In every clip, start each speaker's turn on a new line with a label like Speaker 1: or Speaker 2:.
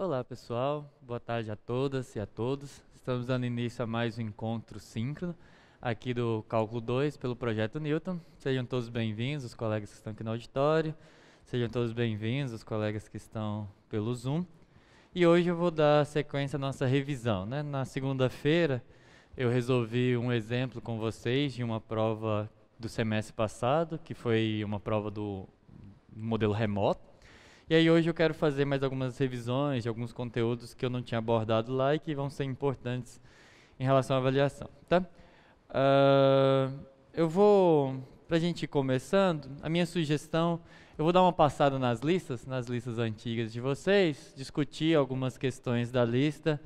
Speaker 1: Olá pessoal, boa tarde a todas e a todos. Estamos dando início a mais um encontro síncrono aqui do Cálculo 2 pelo Projeto Newton. Sejam todos bem-vindos, os colegas que estão aqui no auditório. Sejam todos bem-vindos, os colegas que estão pelo Zoom. E hoje eu vou dar sequência à nossa revisão, né? Na segunda-feira eu resolvi um exemplo com vocês de uma prova do semestre passado, que foi uma prova do modelo remoto. E aí hoje eu quero fazer mais algumas revisões de alguns conteúdos que eu não tinha abordado lá e que vão ser importantes em relação à avaliação, tá? Eu vou, pra gente ir começando, a minha sugestão, eu vou dar uma passada nas listas antigas de vocês, discutir algumas questões da lista,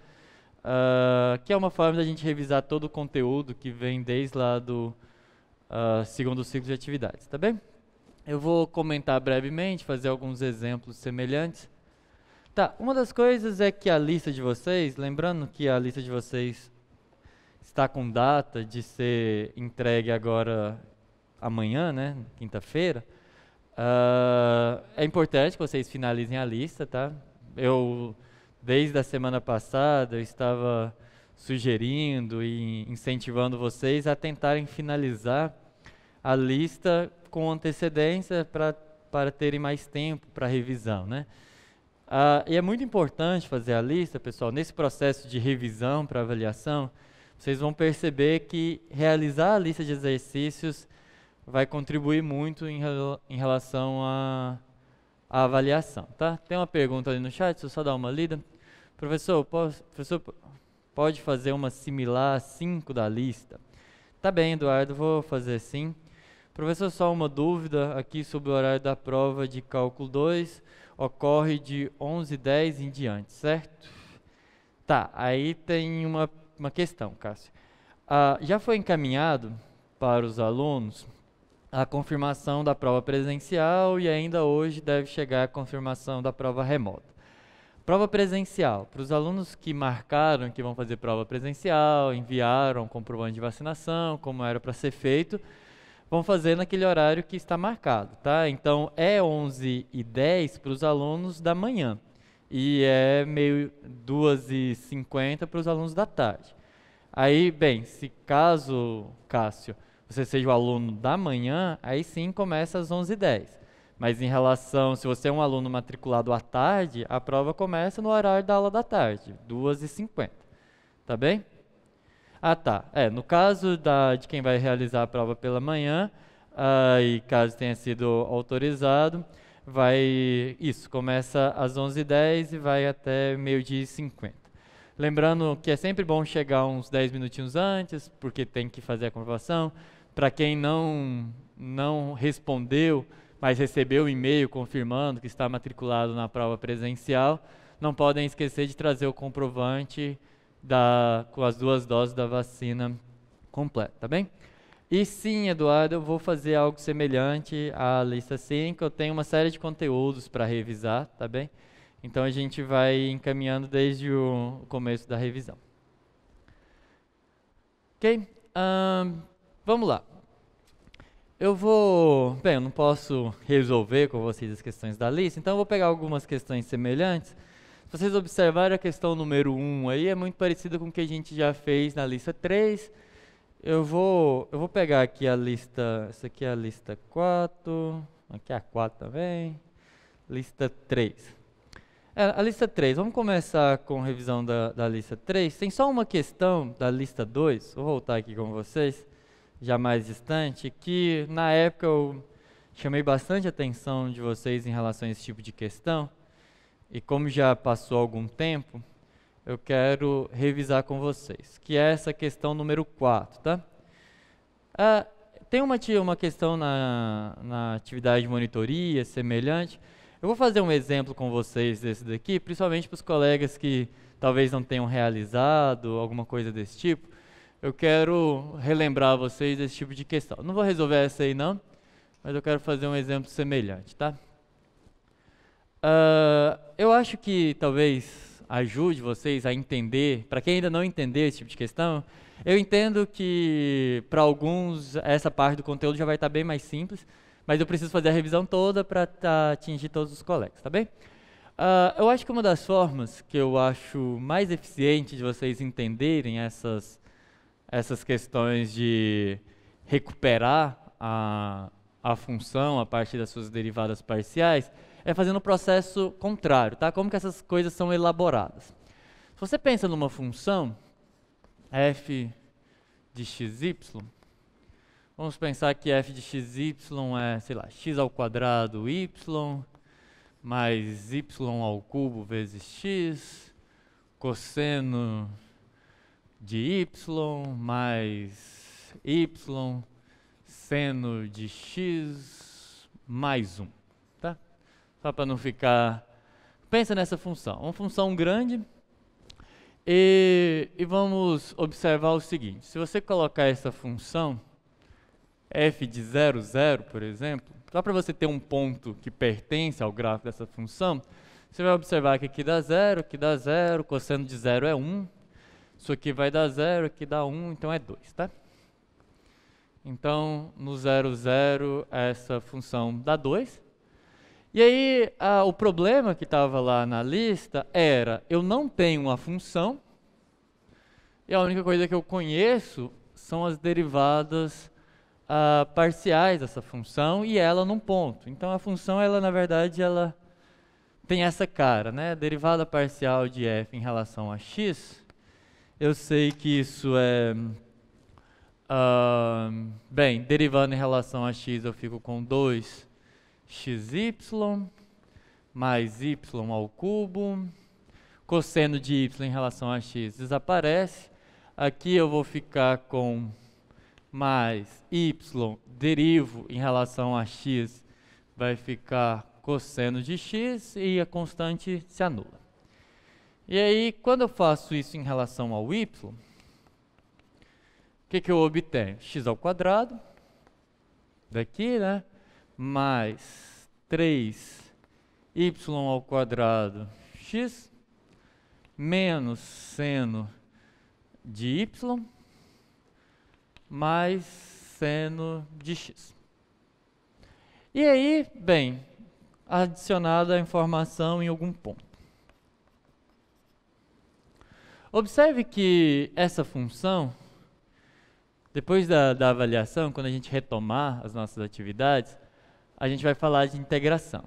Speaker 1: que é uma forma da gente revisar todo o conteúdo que vem desde lá do segundo ciclo de atividades, tá bem? Eu vou comentar brevemente, fazer alguns exemplos semelhantes. Tá, uma das coisas é que a lista de vocês, lembrando que a lista de vocês está com data de ser entregue agora amanhã, né, quinta-feira, é importante que vocês finalizem a lista, tá? Desde a semana passada, eu estava sugerindo e incentivando vocês a tentarem finalizar a lista com antecedência para terem mais tempo para revisão, né? E é muito importante fazer a lista, pessoal, nesse processo de revisão para avaliação, vocês vão perceber que realizar a lista de exercícios vai contribuir muito em relação à avaliação, tá? Tem uma pergunta ali no chat, deixa eu só dar uma lida. Professor, pode fazer uma similar a 5 da lista? Tá bem, Eduardo, vou fazer sim. Professor, só uma dúvida aqui sobre o horário da prova de cálculo 2, ocorre de 11h10 em diante, certo? Tá, aí tem uma questão, Cássio. Já foi encaminhado para os alunos a confirmação da prova presencial e ainda hoje deve chegar a confirmação da prova remota. Prova presencial, para os alunos que marcaram que vão fazer prova presencial, enviaram comprovante de vacinação, como era para ser feito, vão fazer naquele horário que está marcado, tá? Então, é 11h10 para os alunos da manhã e é 2h50 para os alunos da tarde. Aí, bem, se caso, Cássio, você seja o aluno da manhã, aí sim começa às 11h10. Mas em relação, se você é um aluno matriculado à tarde, a prova começa no horário da aula da tarde, 2h50, tá bem? Tá. No caso de quem vai realizar a prova pela manhã, e caso tenha sido autorizado, começa às 11h10 e vai até 12h50. Lembrando que é sempre bom chegar uns 10 minutinhos antes, porque tem que fazer a comprovação. Para quem não respondeu, mas recebeu o e-mail confirmando que está matriculado na prova presencial, não podem esquecer de trazer o comprovante com as 2 doses da vacina completa, tá bem? E sim, Eduardo, eu vou fazer algo semelhante à lista 5, eu tenho uma série de conteúdos para revisar, tá bem? Então a gente vai encaminhando desde o começo da revisão. Ok? Vamos lá. Eu não posso resolver com vocês as questões da lista, então eu vou pegar algumas questões semelhantes. Se vocês observarem a questão número 1 aí, é muito parecida com o que a gente já fez na lista 3. Eu vou pegar aqui a lista, essa aqui é a lista 4, aqui é a 4 também, lista 3. A lista 3, vamos começar com a revisão da lista 3. Tem só uma questão da lista 2, vou voltar aqui com vocês, já mais distante, que na época eu chamei bastante atenção de vocês em relação a esse tipo de questão. E como já passou algum tempo, eu quero revisar com vocês, que é essa questão número 4, tá? Tem uma questão na atividade de monitoria semelhante. Eu vou fazer um exemplo com vocês desse daqui, principalmente para os colegas que talvez não tenham realizado alguma coisa desse tipo. Eu quero relembrar vocês desse tipo de questão. Não vou resolver essa aí não, mas eu quero fazer um exemplo semelhante, tá? Eu acho que talvez ajude vocês a entender, para quem ainda não entendeu esse tipo de questão, eu entendo que para alguns essa parte do conteúdo já vai estar bem mais simples, mas eu preciso fazer a revisão toda para atingir todos os colegas, tá bem? Eu acho que uma das formas que eu acho mais eficiente de vocês entenderem essas questões de recuperar a função a partir das suas derivadas parciais é fazendo o processo contrário, tá? Como que essas coisas são elaboradas. Se você pensa numa função f de xy, vamos pensar que f de xy é, sei lá, x ao quadrado y mais y ao cubo vezes x, cosseno de y mais y seno de x mais 1, tá? Só para não ficar... Pensa nessa função, uma função grande, e vamos observar o seguinte: se você colocar essa função f de 0, 0, por exemplo, só para você ter um ponto que pertence ao gráfico dessa função, você vai observar que aqui dá 0, cosseno de 0 é 1, isso aqui vai dar 0, aqui dá 1, então é 2, tá? Então, no 0, 0, essa função dá 2. E aí, o problema que estava lá na lista era, eu não tenho uma função, e a única coisa que eu conheço são as derivadas parciais dessa função, e ela num ponto. Então, a função, ela na verdade, ela tem essa cara, né? Derivada parcial de f em relação a x, eu sei que isso é... bem, derivando em relação a x, eu fico com 2xy mais y ao cubo. Cosseno de y em relação a x desaparece. Aqui eu vou ficar com mais y, derivo em relação a x, vai ficar cosseno de x e a constante se anula. E aí, quando eu faço isso em relação ao y, o que eu obtenho? X ao quadrado, daqui, né? Mais 3y ao quadrado x, menos seno de y, mais seno de x. E aí, bem, adicionada a informação em algum ponto. Observe que essa função, depois da avaliação, quando a gente retomar as nossas atividades, a gente vai falar de integração.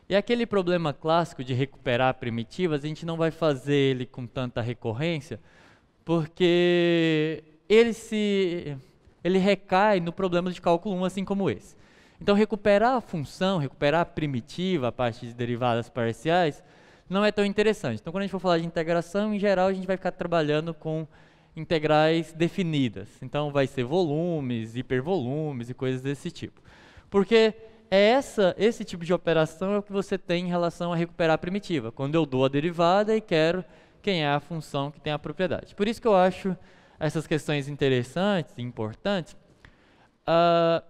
Speaker 1: E aquele problema clássico de recuperar primitivas, a gente não vai fazer ele com tanta recorrência, porque ele recai no problema de cálculo 1, assim como esse. Então, recuperar a função, recuperar a primitiva a partir de derivadas parciais, não é tão interessante. Então, quando a gente for falar de integração, em geral, a gente vai ficar trabalhando com integrais definidas. Então, vai ser volumes, hipervolumes e coisas desse tipo. Porque esse tipo de operação é o que você tem em relação a recuperar a primitiva, quando eu dou a derivada e quero quem é a função que tem a propriedade. Por isso que eu acho essas questões interessantes e importantes,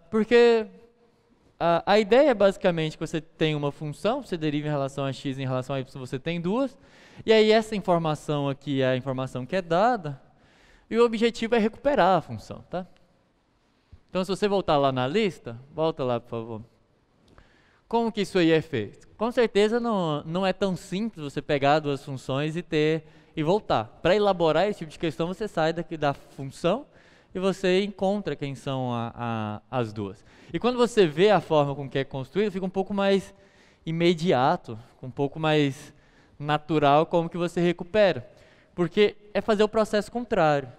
Speaker 1: porque a ideia é basicamente que você tem uma função, você deriva em relação a x, em relação a y, você tem duas, e aí essa informação aqui é a informação que é dada, e o objetivo é recuperar a função, tá? Então, se você voltar lá na lista, volta lá, por favor. Como que isso aí é feito? Com certeza não é tão simples você pegar duas funções e voltar. Para elaborar esse tipo de questão, você sai daqui da função e você encontra quem são as duas. E quando você vê a forma com que é construído, fica um pouco mais imediato, um pouco mais natural como que você recupera. Porque é fazer o processo contrário.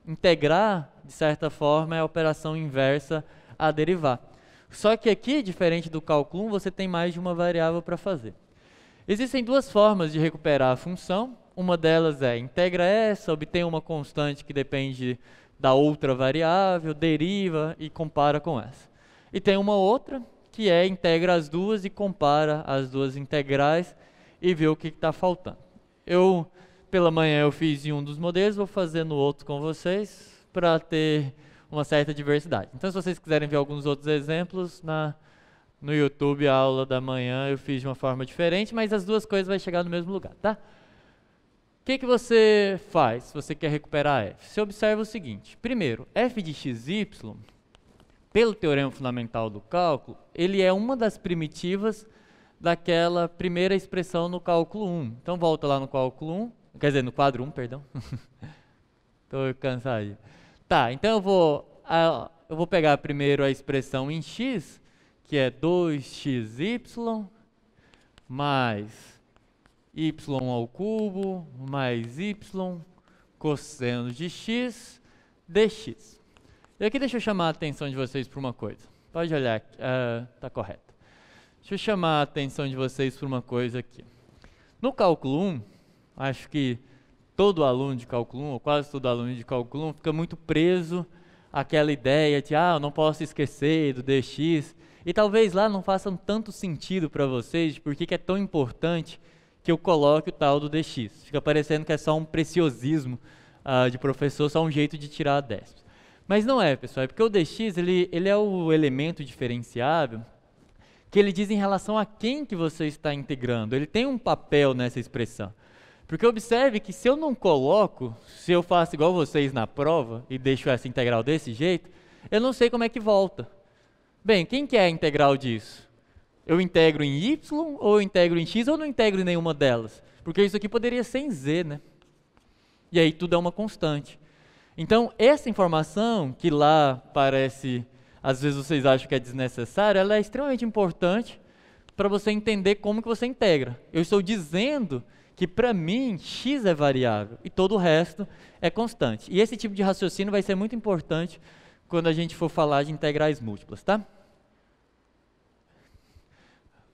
Speaker 1: Integrar, de certa forma, é a operação inversa a derivar. Só que aqui, diferente do cálculo 1, você tem mais de uma variável para fazer. Existem duas formas de recuperar a função. Uma delas é integra essa, obtém uma constante que depende da outra variável, deriva e compara com essa. E tem uma outra, que é integra as duas e compara as duas integrais e vê o que está faltando. Pela manhã eu fiz em um dos modelos, vou fazer no outro com vocês, para ter uma certa diversidade. Então, se vocês quiserem ver alguns outros exemplos, no YouTube, a aula da manhã, eu fiz de uma forma diferente, mas as duas coisas vão chegar no mesmo lugar, tá? O que você faz se você quer recuperar f? Você observa o seguinte: primeiro, f de xy, pelo teorema fundamental do cálculo, ele é uma das primitivas daquela primeira expressão no cálculo 1. Então volta lá no cálculo 1, quer dizer, no quadro 1, perdão. Estou cansado. Tá, então eu vou pegar primeiro a expressão em x, que é 2xy mais y ao cubo mais y cosseno de x dx. E aqui deixa eu chamar a atenção de vocês para uma coisa. Pode olhar aqui, tá correto. Deixa eu chamar a atenção de vocês para uma coisa aqui. No cálculo 1, acho que todo aluno de cálculo 1, ou quase todo aluno de cálculo 1, fica muito preso àquela ideia de, eu não posso esquecer do dx. E talvez lá não faça tanto sentido para vocês de por que é tão importante que eu coloque o tal do dx. Fica parecendo que é só um preciosismo de professor, só um jeito de tirar décimos. Mas não é, pessoal, é porque o dx ele é o elemento diferenciável que ele diz em relação a quem que você está integrando. Ele tem um papel nessa expressão. Porque observe que se eu não coloco, se eu faço igual vocês na prova e deixo essa integral desse jeito, eu não sei como é que volta. Bem, quem que é a integral disso? Eu integro em y, ou eu integro em x, ou não integro em nenhuma delas? Porque isso aqui poderia ser em z, né? E aí tudo é uma constante. Então, essa informação, que lá parece, às vezes vocês acham que é desnecessária, ela é extremamente importante para você entender como que você integra. Eu estou dizendo que, para mim, x é variável e todo o resto é constante. E esse tipo de raciocínio vai ser muito importante quando a gente for falar de integrais múltiplas, tá?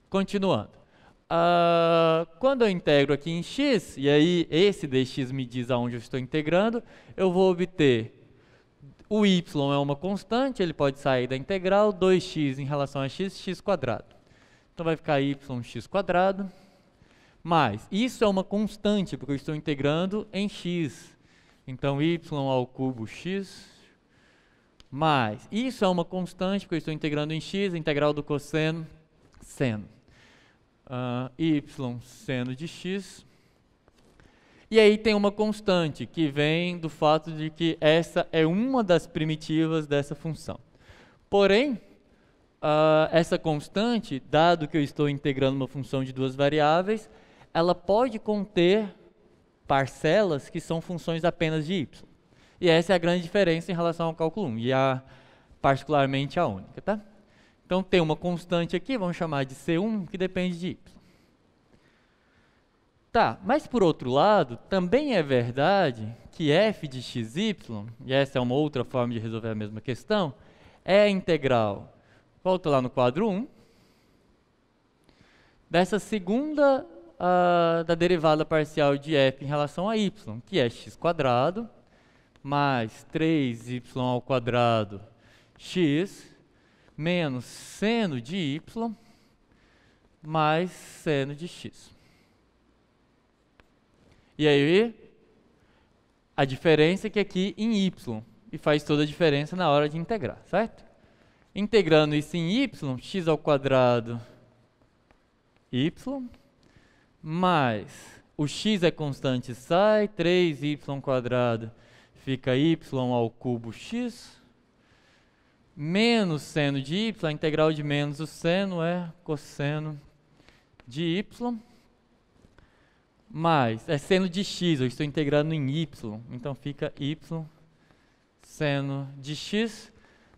Speaker 1: Continuando. Quando eu integro aqui em x, e aí esse dx me diz aonde eu estou integrando, eu vou obter o y é uma constante, ele pode sair da integral, 2x em relação a x, x quadrado. Então vai ficar yx quadrado, mais, isso é uma constante, porque eu estou integrando em x. Então y ao cubo x, mais, isso é uma constante, porque eu estou integrando em x, integral do cosseno, seno. Y seno de x. E aí tem uma constante que vem do fato de que essa é uma das primitivas dessa função. Porém, essa constante, dado que eu estou integrando uma função de duas variáveis, ela pode conter parcelas que são funções apenas de y. E essa é a grande diferença em relação ao cálculo 1, e particularmente a única, tá? Então tem uma constante aqui, vamos chamar de C1, que depende de y. Tá, mas por outro lado, também é verdade que f de xy, e essa é uma outra forma de resolver a mesma questão, é a integral, volta lá no quadro 1, dessa segunda, da derivada parcial de f em relação a y, que é x quadrado, mais 3y ao quadrado x, menos seno de y, mais seno de x. E aí, a diferença é que aqui em y, e faz toda a diferença na hora de integrar, certo? Integrando isso em y, x ao quadrado y, mais o x é constante, sai, 3y quadrado fica y ao cubo x, menos seno de y, a integral de menos o seno é cosseno de y, mais, é seno de x, eu estou integrando em y, então fica y seno de x,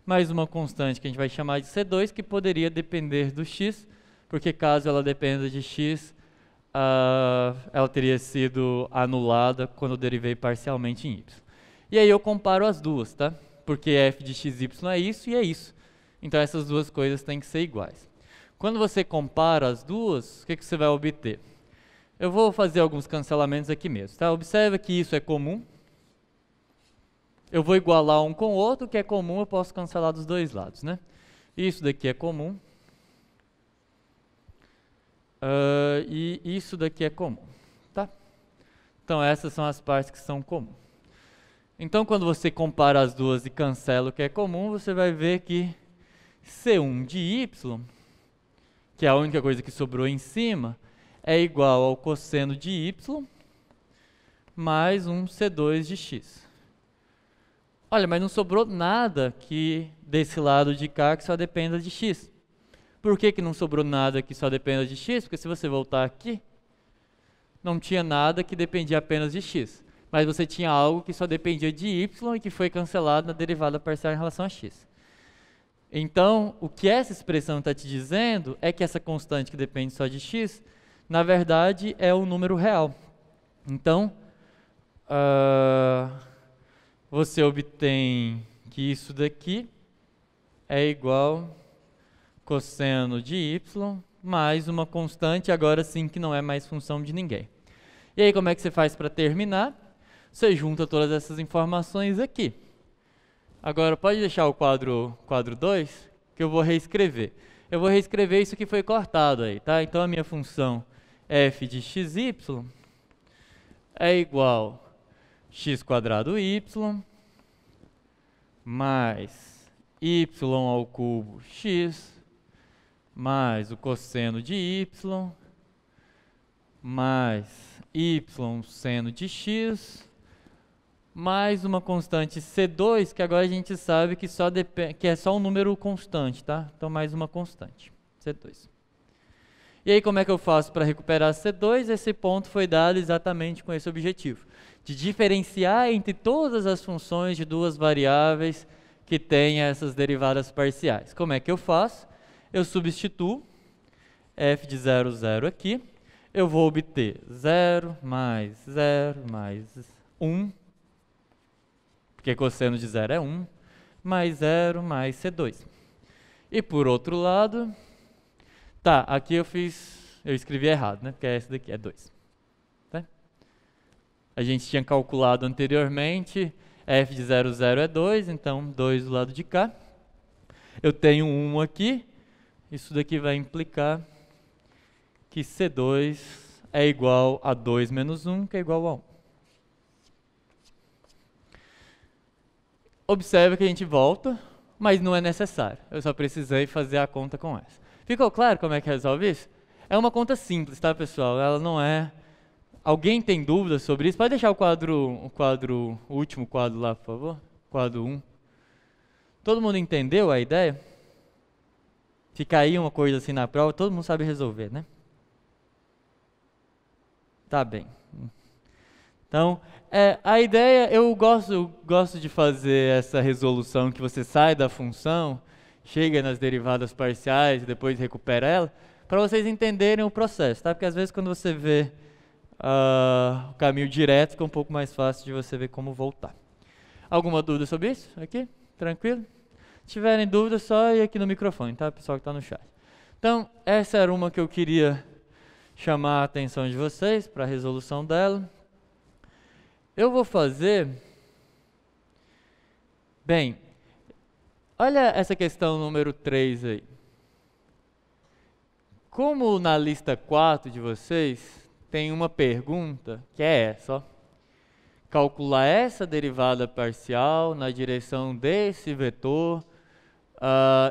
Speaker 1: mais uma constante que a gente vai chamar de C2, que poderia depender do x, porque caso ela dependa de x, ela teria sido anulada quando eu derivei parcialmente em y. E aí eu comparo as duas, tá? Porque f de xy é isso e é isso. Então essas duas coisas têm que ser iguais. Quando você compara as duas, o que você vai obter? Eu vou fazer alguns cancelamentos aqui mesmo, tá? Observa que isso é comum. Eu vou igualar um com o outro, o que é comum eu posso cancelar dos dois lados, né? Isso daqui é comum. E isso daqui é comum, tá? Então essas são as partes que são comuns. Então quando você compara as duas e cancela o que é comum, você vai ver que C1 de y, que é a única coisa que sobrou em cima, é igual ao cosseno de y mais um C2 de x. Olha, mas não sobrou nada que desse lado de cá que só dependa de x. Por que não sobrou nada que só dependa de x? Porque se você voltar aqui, não tinha nada que dependia apenas de x. Mas você tinha algo que só dependia de y e que foi cancelado na derivada parcial em relação a x. Então, o que essa expressão está te dizendo é que essa constante que depende só de x, na verdade, é um número real. Então, você obtém que isso daqui é igual cosseno de y mais uma constante, agora sim que não é mais função de ninguém. E aí, como é que você faz para terminar? Você junta todas essas informações aqui. Agora, pode deixar o quadro 2, que eu vou reescrever. Eu vou reescrever isso que foi cortado aí, tá? Então, a minha função f de xy é igual x² y mais y ao cubo x mais o cosseno de y mais y seno de x mais uma constante C2, que agora a gente sabe que, que é só um número constante, tá? Então, mais uma constante, C2. E aí, como é que eu faço para recuperar C2? Esse ponto foi dado exatamente com esse objetivo, de diferenciar entre todas as funções de duas variáveis que têm essas derivadas parciais. Como é que eu faço? Eu substituo f de 0, 0 aqui. Eu vou obter 0 mais 1, porque cosseno de 0 é 1, mais 0 mais C2. E por outro lado, tá, aqui eu escrevi errado, né? Porque essa daqui é 2. Tá? A gente tinha calculado anteriormente, f de 0, 0 é 2, então 2 do lado de cá. Eu tenho 1 aqui, isso daqui vai implicar que C2 é igual a 2 menos 1, que é igual a 1. Observe que a gente volta, mas não é necessário. Eu só precisei fazer a conta com essa. Ficou claro como é que resolve isso? É uma conta simples, tá, pessoal? Ela não é... Alguém tem dúvidas sobre isso? Pode deixar o último quadro lá, por favor? Quadro 1. Todo mundo entendeu a ideia? Se cair uma coisa assim na prova, todo mundo sabe resolver, né? Tá bem. Então, a ideia, eu gosto de fazer essa resolução que você sai da função, chega nas derivadas parciais e depois recupera ela, para vocês entenderem o processo, tá? Porque às vezes quando você vê o caminho direto, fica um pouco mais fácil de você ver como voltar. Alguma dúvida sobre isso? Aqui? Tranquilo? Se tiverem dúvidas, só ir aqui no microfone, tá? Pessoal que está no chat. Então, essa era uma que eu queria chamar a atenção de vocês para a resolução dela. Eu vou fazer... Bem, olha essa questão número 3 aí. Como na lista 4 de vocês, tem uma pergunta, que é essa, ó. Calcular essa derivada parcial na direção desse vetor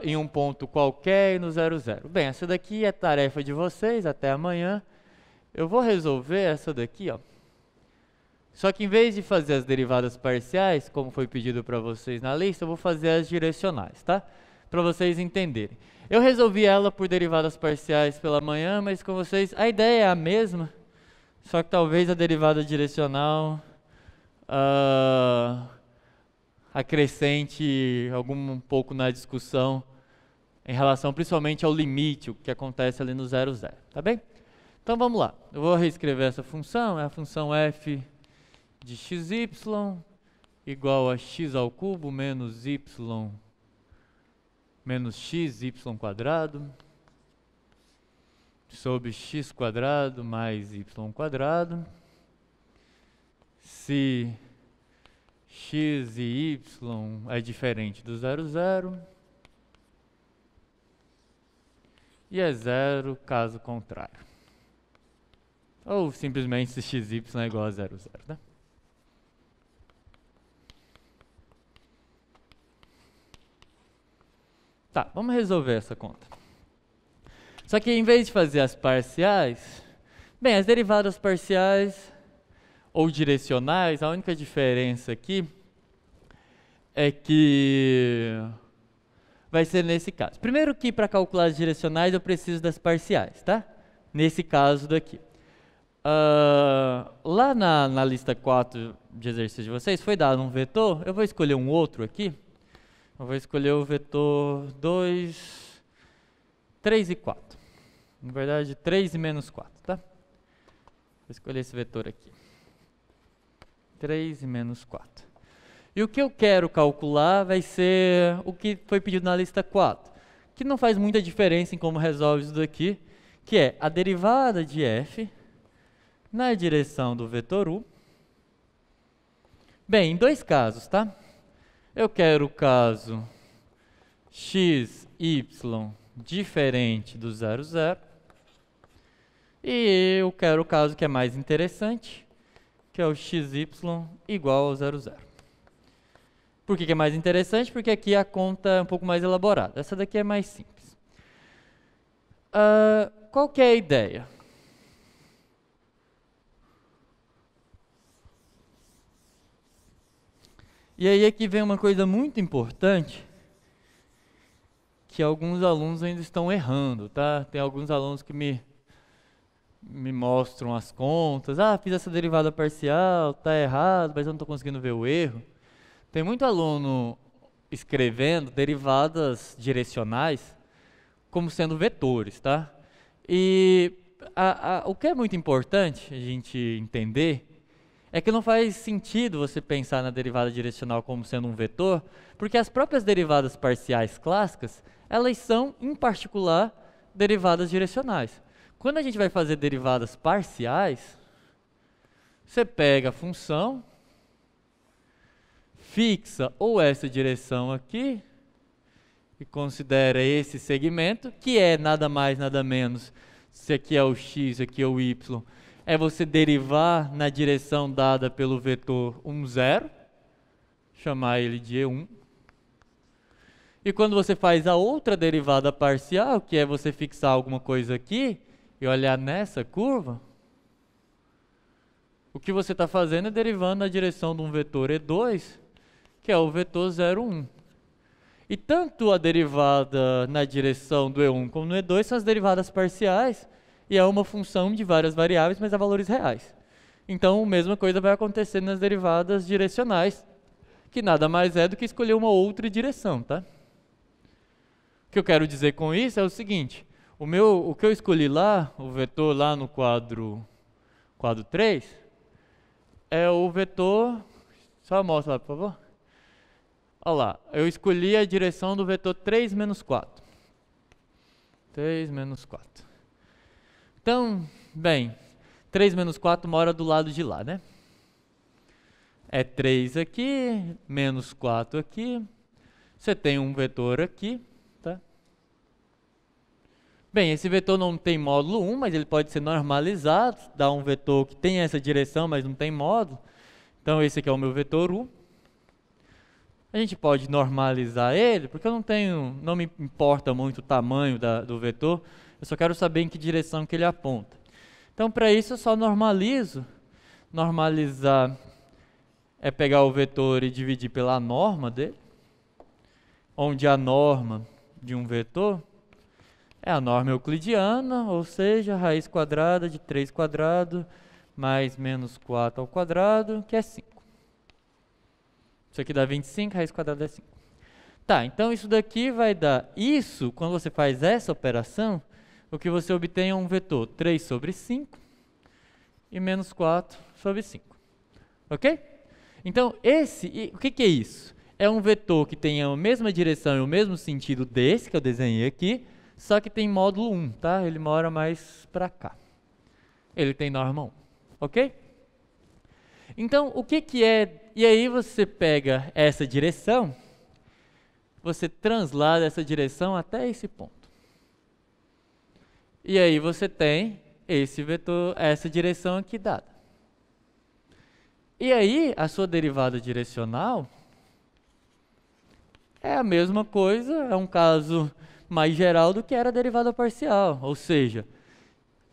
Speaker 1: em um ponto qualquer e no 0, 0. Bem, essa daqui é tarefa de vocês, até amanhã. Eu vou resolver essa daqui, ó. Só que em vez de fazer as derivadas parciais, como foi pedido para vocês na lista, eu vou fazer as direcionais, tá? Para vocês entenderem. Eu resolvi ela por derivadas parciais pela manhã, mas com vocês a ideia é a mesma, só que talvez a derivada direcional acrescente um pouco na discussão em relação principalmente ao limite, o que acontece ali no 0, 0, tá bem? Então vamos lá, eu vou reescrever essa função, é a função f de xy igual a x ao cubo menos xy quadrado sobre x quadrado mais y quadrado. Se x e y é diferente do 0, 0 e é 0 caso contrário. Ou simplesmente se x e y é igual a 0, 0, né? Tá, vamos resolver essa conta. Só que em vez de fazer as parciais, bem, as derivadas parciais ou direcionais, a única diferença aqui é que vai ser nesse caso. Primeiro que para calcular as direcionais eu preciso das parciais, tá? Nesse caso daqui. Lá na lista 4 de exercícios de vocês, foi dado um vetor, eu vou escolher um outro aqui. Eu vou escolher o vetor 2, 3 e 4. Na verdade, 3 e menos 4, tá? Vou escolher esse vetor aqui. 3 e menos 4. E o que eu quero calcular vai ser o que foi pedido na lista 4, que não faz muita diferença em como resolve isso daqui, que é a derivada de f na direção do vetor u. Bem, em dois casos, tá? Eu quero o caso x, y diferente do 0, 0. E eu quero o caso que é mais interessante, que é o xy igual ao 0, 0. Por que é mais interessante? Porque aqui a conta é um pouco mais elaborada. Essa daqui é mais simples. Qual que é a ideia? E aí aqui vem uma coisa muito importante, que alguns alunos ainda estão errando, tá? Tem alguns alunos que me mostram as contas. Fiz essa derivada parcial, tá errado, mas eu não estou conseguindo ver o erro. Tem muito aluno escrevendo derivadas direcionais como sendo vetores, tá? E o que é muito importante a gente entender é que não faz sentido você pensar na derivada direcional como sendo um vetor, porque as próprias derivadas parciais clássicas, elas são, em particular, derivadas direcionais. Quando a gente vai fazer derivadas parciais, você pega a função, fixa ou essa direção aqui, e considera esse segmento, que é nada mais, nada menos, se aqui é o x, aqui é o y, é você derivar na direção dada pelo vetor 1, 0, chamar ele de E1. E quando você faz a outra derivada parcial, que é você fixar alguma coisa aqui, e olhar nessa curva, o que você está fazendo é derivando na direção de um vetor E2, que é o vetor 0, 1. E tanto a derivada na direção do E1 como no E2 são as derivadas parciais, e é uma função de várias variáveis, mas a valores reais. Então, a mesma coisa vai acontecer nas derivadas direcionais, que nada mais é do que escolher uma outra direção, tá? O que eu quero dizer com isso é o seguinte: o que eu escolhi lá, o vetor lá no quadro 3, é o vetor... Só mostra lá, por favor. Olha lá, eu escolhi a direção do vetor 3 menos 4. 3 menos 4. Então, bem, 3 menos 4 mora do lado de lá, né? É 3 aqui, menos 4 aqui. Você tem um vetor aqui, tá? Bem, esse vetor não tem módulo 1, mas ele pode ser normalizado. Dá um vetor que tem essa direção, mas não tem módulo. Então, esse aqui é o meu vetor u. A gente pode normalizar ele, porque não me importa muito o tamanho do vetor. Eu só quero saber em que direção que ele aponta. Então, para isso, eu só normalizo. Normalizar é pegar o vetor e dividir pela norma dele, onde a norma de um vetor é a norma euclidiana, ou seja, raiz quadrada de 3 quadrado mais menos 4 ao quadrado, que é 5. Isso aqui dá 25, raiz quadrada é 5. Tá, então isso daqui vai dar isso, quando você faz essa operação, o que você obtém é um vetor 3 sobre 5 e menos 4 sobre 5. Ok? Então, o que é isso? É um vetor que tem a mesma direção e o mesmo sentido desse que eu desenhei aqui, só que tem módulo 1, tá? Ele mora mais para cá. Ele tem norma 1, ok? Então, o que é... E aí você pega essa direção, você translada essa direção até esse ponto. E aí você tem esse vetor, essa direção aqui dada. E aí, a sua derivada direcional é a mesma coisa, é um caso mais geral do que era a derivada parcial. Ou seja,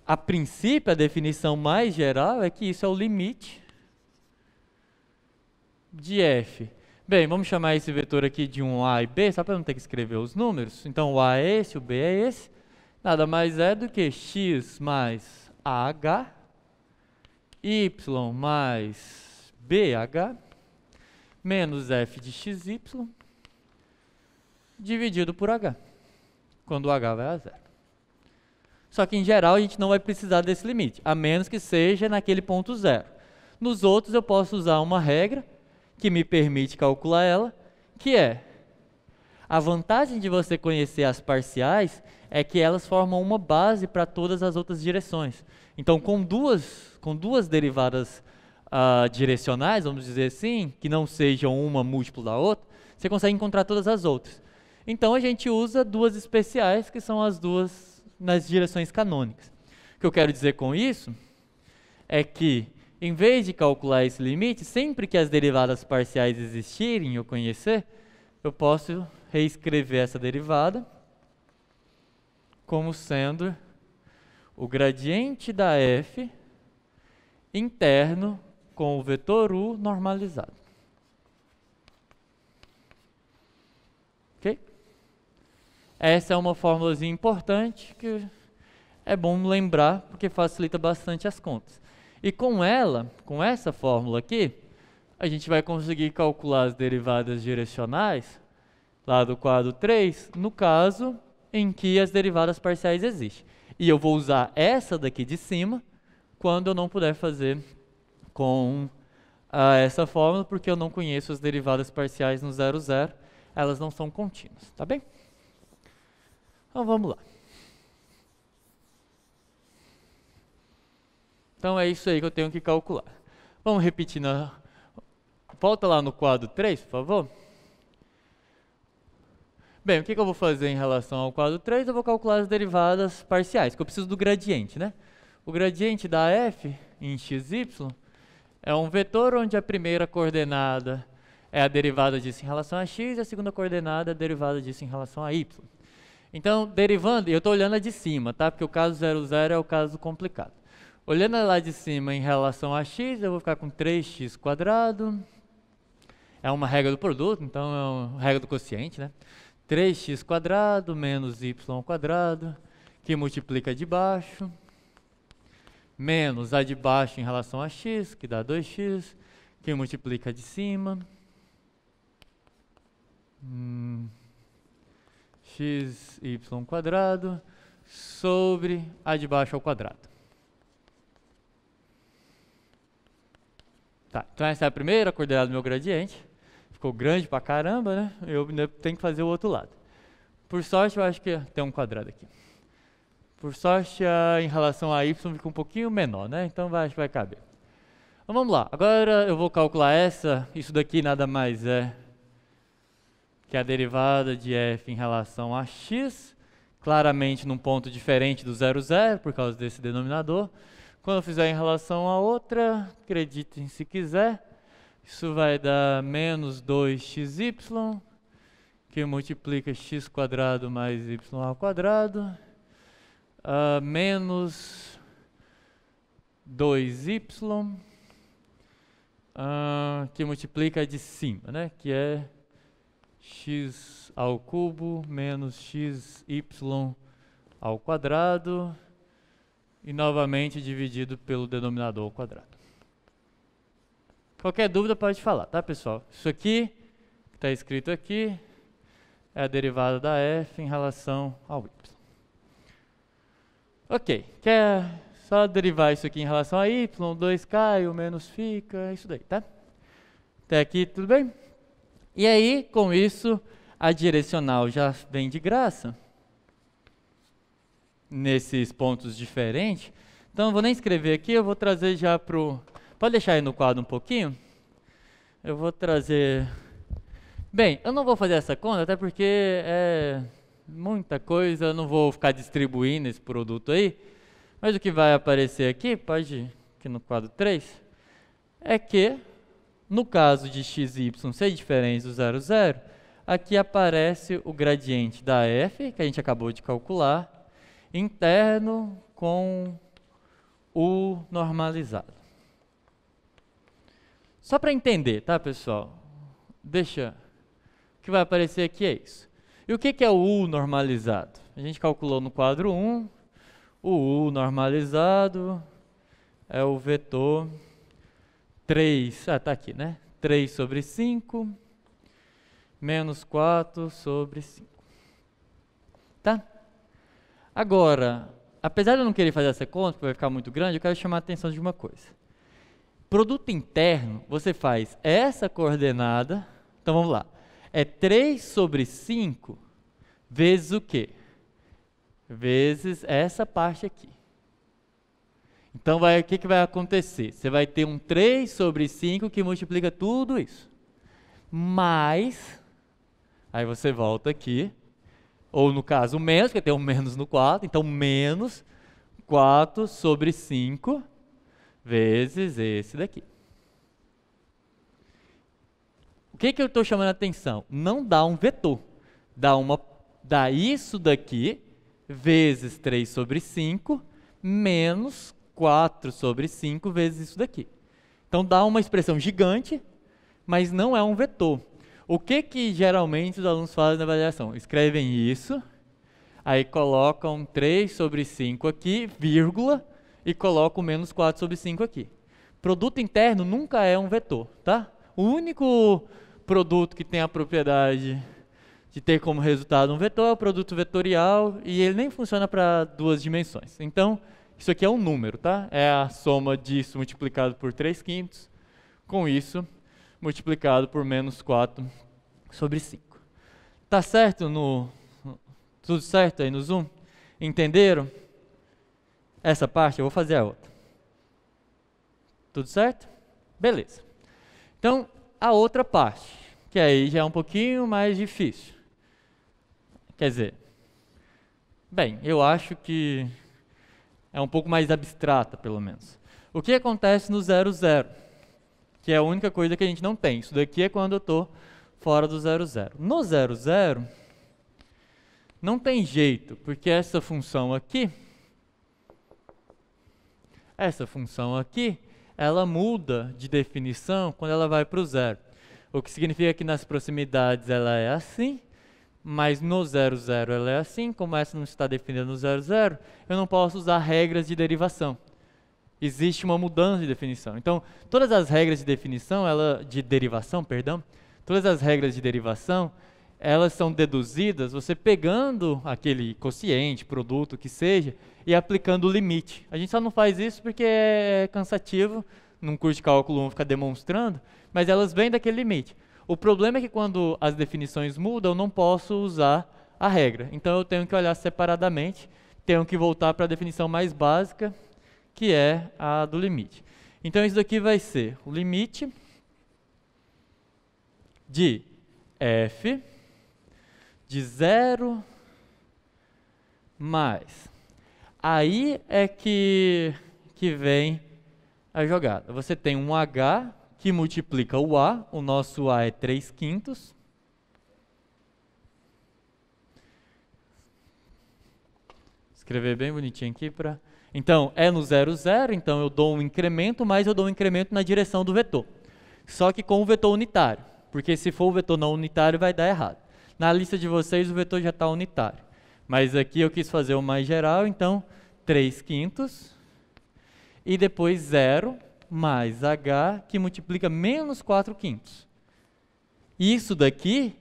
Speaker 1: a princípio, a definição mais geral é que isso é o limite de f Bem, vamos chamar esse vetor aqui de um A e B, só para não ter que escrever os números. Então, o A é esse, o B é esse. Nada mais é do que x mais AH, y mais BH, menos f de xy, dividido por h, quando o h vai a zero. Só que, em geral, a gente não vai precisar desse limite, a menos que seja naquele ponto zero. Nos outros, eu posso usar uma regra que me permite calcular ela, que é: a vantagem de você conhecer as parciais é que elas formam uma base para todas as outras direções. Então, com duas derivadas direcionais, vamos dizer assim, que não sejam uma múltiplo da outra, você consegue encontrar todas as outras. Então, a gente usa duas especiais, que são as duas nas direções canônicas. O que eu quero dizer com isso é que, em vez de calcular esse limite, sempre que as derivadas parciais existirem, eu conhecer, eu posso reescrever essa derivada como sendo o gradiente da f interno com o vetor u normalizado. Ok? Essa é uma formulazinha importante que é bom lembrar, porque facilita bastante as contas. E com ela, com essa fórmula aqui, a gente vai conseguir calcular as derivadas direcionais lá do quadro 3, no caso em que as derivadas parciais existem. E eu vou usar essa daqui de cima quando eu não puder fazer com essa fórmula, porque eu não conheço as derivadas parciais no 0, 0, elas não são contínuas, tá bem? Então vamos lá. Então é isso aí que eu tenho que calcular. Vamos repetir volta lá no quadro 3, por favor. Bem, o que eu vou fazer em relação ao quadro 3? Eu vou calcular as derivadas parciais, que eu preciso do gradiente, né? O gradiente da f em xy é um vetor onde a primeira coordenada é a derivada disso em relação a x e a segunda coordenada é a derivada disso em relação a y. Então, derivando, e eu estou olhando a de cima, tá? Porque o caso 0, 0 é o caso complicado. Olhando lá de cima em relação a x, eu vou ficar com 3x². É uma regra do produto, então é uma regra do quociente, né? 3x² menos y², que multiplica de baixo, menos a de baixo em relação a x, que dá 2x, que multiplica de cima, xy² sobre a de baixo ao quadrado. Tá, então essa é a primeira coordenada do meu gradiente. Ficou grande pra caramba, né? Eu tenho que fazer o outro lado. Por sorte, eu acho que tem um quadrado aqui. Por sorte, em relação a y fica um pouquinho menor, né? Então acho que vai caber. Então vamos lá. Agora eu vou calcular isso daqui nada mais é que a derivada de f em relação a x, claramente num ponto diferente do 0, 0, por causa desse denominador. Quando eu fizer em relação a outra, acreditem se quiser, isso vai dar menos 2xy, que multiplica x² mais y², menos 2y, que multiplica de cima, né? Que é x² menos xy² e novamente dividido pelo denominador ao quadrado. Qualquer dúvida pode falar, tá, pessoal? Isso aqui, que está escrito aqui, é a derivada da f em relação ao y. Ok, quer só derivar isso aqui em relação a y, 2 cai, o menos fica, é isso daí, tá? Até aqui tudo bem? E aí, com isso, a direcional já vem de graça, nesses pontos diferentes. Então, não vou nem escrever aqui, eu vou trazer já para o... Pode deixar aí no quadro um pouquinho? Eu vou trazer... Bem, eu não vou fazer essa conta, até porque é muita coisa, eu não vou ficar distribuindo esse produto aí. Mas o que vai aparecer aqui, pode ir aqui no quadro 3, é que, no caso de x e y ser diferentes do 0, 0, aqui aparece o gradiente da f, que a gente acabou de calcular, interno com o normalizado. Só para entender, tá, pessoal? deixando. O que vai aparecer aqui é isso. E o que é o U normalizado? A gente calculou no quadro 1, o U normalizado é o vetor 3, tá aqui, né? 3 sobre 5, menos 4 sobre 5. Tá? Agora, apesar de eu não querer fazer essa conta, porque vai ficar muito grande, eu quero chamar a atenção de uma coisa. Produto interno, você faz essa coordenada, então vamos lá, é 3 sobre 5 vezes o quê? Vezes essa parte aqui. Então, o que vai acontecer? Você vai ter um 3 sobre 5 que multiplica tudo isso. Mais, aí você volta aqui, ou no caso menos, porque tem um menos no 4, então menos 4 sobre 5 vezes esse daqui. O que eu estou chamando a atenção? Não dá um vetor, dá isso daqui vezes 3 sobre 5 menos 4 sobre 5 vezes isso daqui. Então dá uma expressão gigante, mas não é um vetor. O que geralmente os alunos fazem na avaliação? Escrevem isso, aí colocam 3 sobre 5 aqui, vírgula, e colocam menos 4 sobre 5 aqui. Produto interno nunca é um vetor, tá? O único produto que tem a propriedade de ter como resultado um vetor é o produto vetorial, e ele nem funciona para duas dimensões. Então, isso aqui é um número, tá? É a soma disso multiplicado por 3/5, com isso multiplicado por menos 4 sobre 5. Tá certo? Tudo certo aí no Zoom? Entenderam? Essa parte eu vou fazer a outra. Tudo certo? Beleza. Então, a outra parte, que aí já é um pouquinho mais difícil. Quer dizer, bem, eu acho que é um pouco mais abstrata, pelo menos. O que acontece no 0, 0? Que é a única coisa que a gente não tem. Isso daqui é quando eu estou fora do 0, 0. No 0, 0, não tem jeito, porque essa função aqui, ela muda de definição quando ela vai para o 0. O que significa que nas proximidades ela é assim, mas no 0, 0 ela é assim. Como essa não está definida no 0, 0, eu não posso usar regras de derivação. Existe uma mudança de definição. Então, todas as regras de definição, todas as regras de derivação, elas são deduzidas você pegando aquele quociente, produto, que seja, e aplicando o limite. A gente só não faz isso porque é cansativo, num curso de cálculo 1 ficar demonstrando, mas elas vêm daquele limite. O problema é que quando as definições mudam, eu não posso usar a regra. Então eu tenho que olhar separadamente, tenho que voltar para a definição mais básica, que é a do limite. Então isso daqui vai ser o limite de f de 0 mais. Aí é que vem a jogada. Você tem um h que multiplica o a, o nosso a é 3/5. Escrever bem bonitinho aqui para... Então, é no 0, 0, então eu dou um incremento, mas eu dou um incremento na direção do vetor. Só que com o vetor unitário, porque se for o vetor não unitário vai dar errado. Na lista de vocês o vetor já está unitário. Mas aqui eu quis fazer o mais geral, então 3/5 e depois 0 mais h que multiplica menos 4/5. Isso daqui